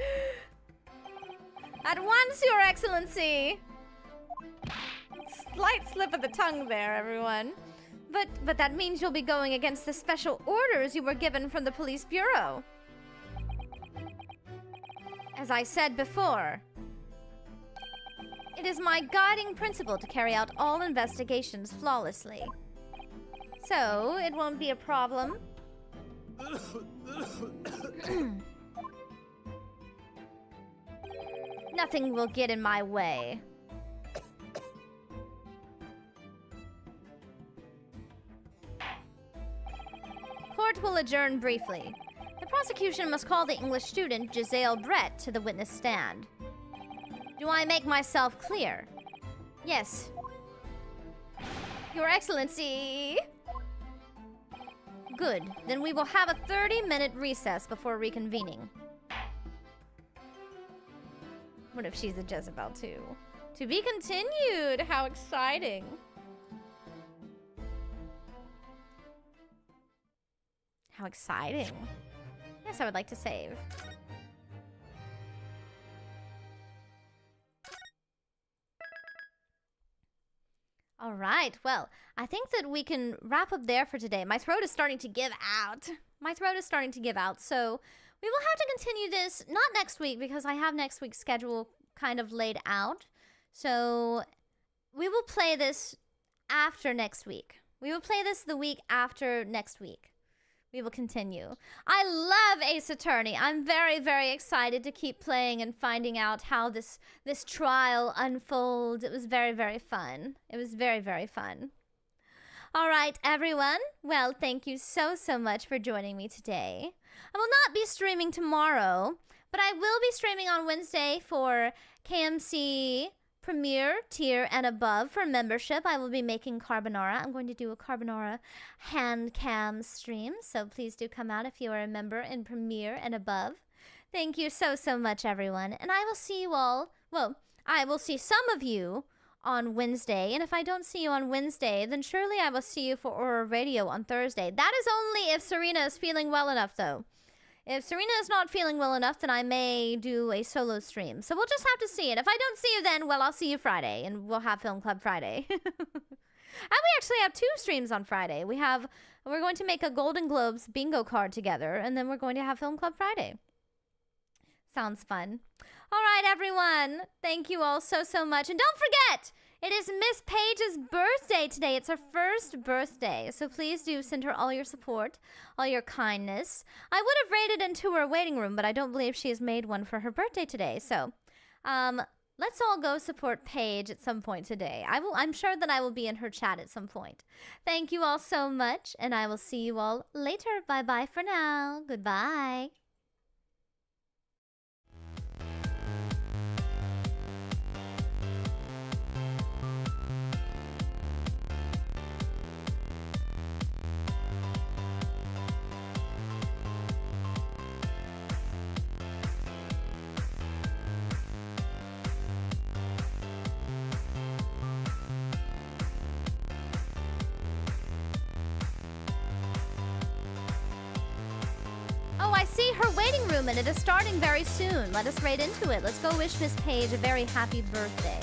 At once, Your Excellency. Slight slip of the tongue there, everyone. But that means you'll be going against the special orders you were given from the police bureau. As I said before, it is my guiding principle to carry out all investigations flawlessly. So, it won't be a problem. Nothing will get in my way. Court will adjourn briefly. The prosecution must call the English student Giselle Brett to the witness stand. Do I make myself clear? Yes. Your Excellency. Good. Then we will have a 30-minute recess before reconvening. What if she's a Jezebel too? To be continued! How exciting! How exciting. Yes, I would like to save. Alright, well, I think that we can wrap up there for today. My throat is starting to give out. My throat is starting to give out, so we will have to continue this, not next week, because I have next week's schedule kind of laid out. So we will play this after next week. We will play this the week after next week. We will continue. I love Ace Attorney. I'm very, very excited to keep playing and finding out how this trial unfolds. It was very, very fun. It was very, very fun. All right, everyone. Well, thank you so, so much for joining me today. I will not be streaming tomorrow, but I will be streaming on Wednesday for KMC Premier tier and above for membership. I will be making carbonara. I'm going to do a carbonara hand cam stream, so please do come out if you are a member in Premier and above. Thank you so, so much, everyone. And I will see you all, well, I will see some of you on Wednesday. And if I don't see you on Wednesday, then surely I will see you for Aurora Radio on Thursday. That is only if Serena is feeling well enough, though. If Serena is not feeling well enough, then I may do a solo stream. So we'll just have to see. And if I don't see you then, well, I'll see you Friday. And we'll have Film Club Friday. And we actually have 2 streams on Friday. We're going to make a Golden Globes bingo card together. And then we're going to have Film Club Friday. Sounds fun. All right, everyone. Thank you all so, so much. And don't forget, it is Miss Paige's birthday today. It's her first birthday. So please do send her all your support, all your kindness. I would have raided into her waiting room, but I don't believe she has made one for her birthday today. So let's all go support Paige at some point today. I'm sure that I will be in her chat at some point. Thank you all so much, and I will see you all later. Bye-bye for now. Goodbye. Oh, I see her waiting room and it is starting very soon. Let us raid into it. Let's go wish Miss Paige a very happy birthday.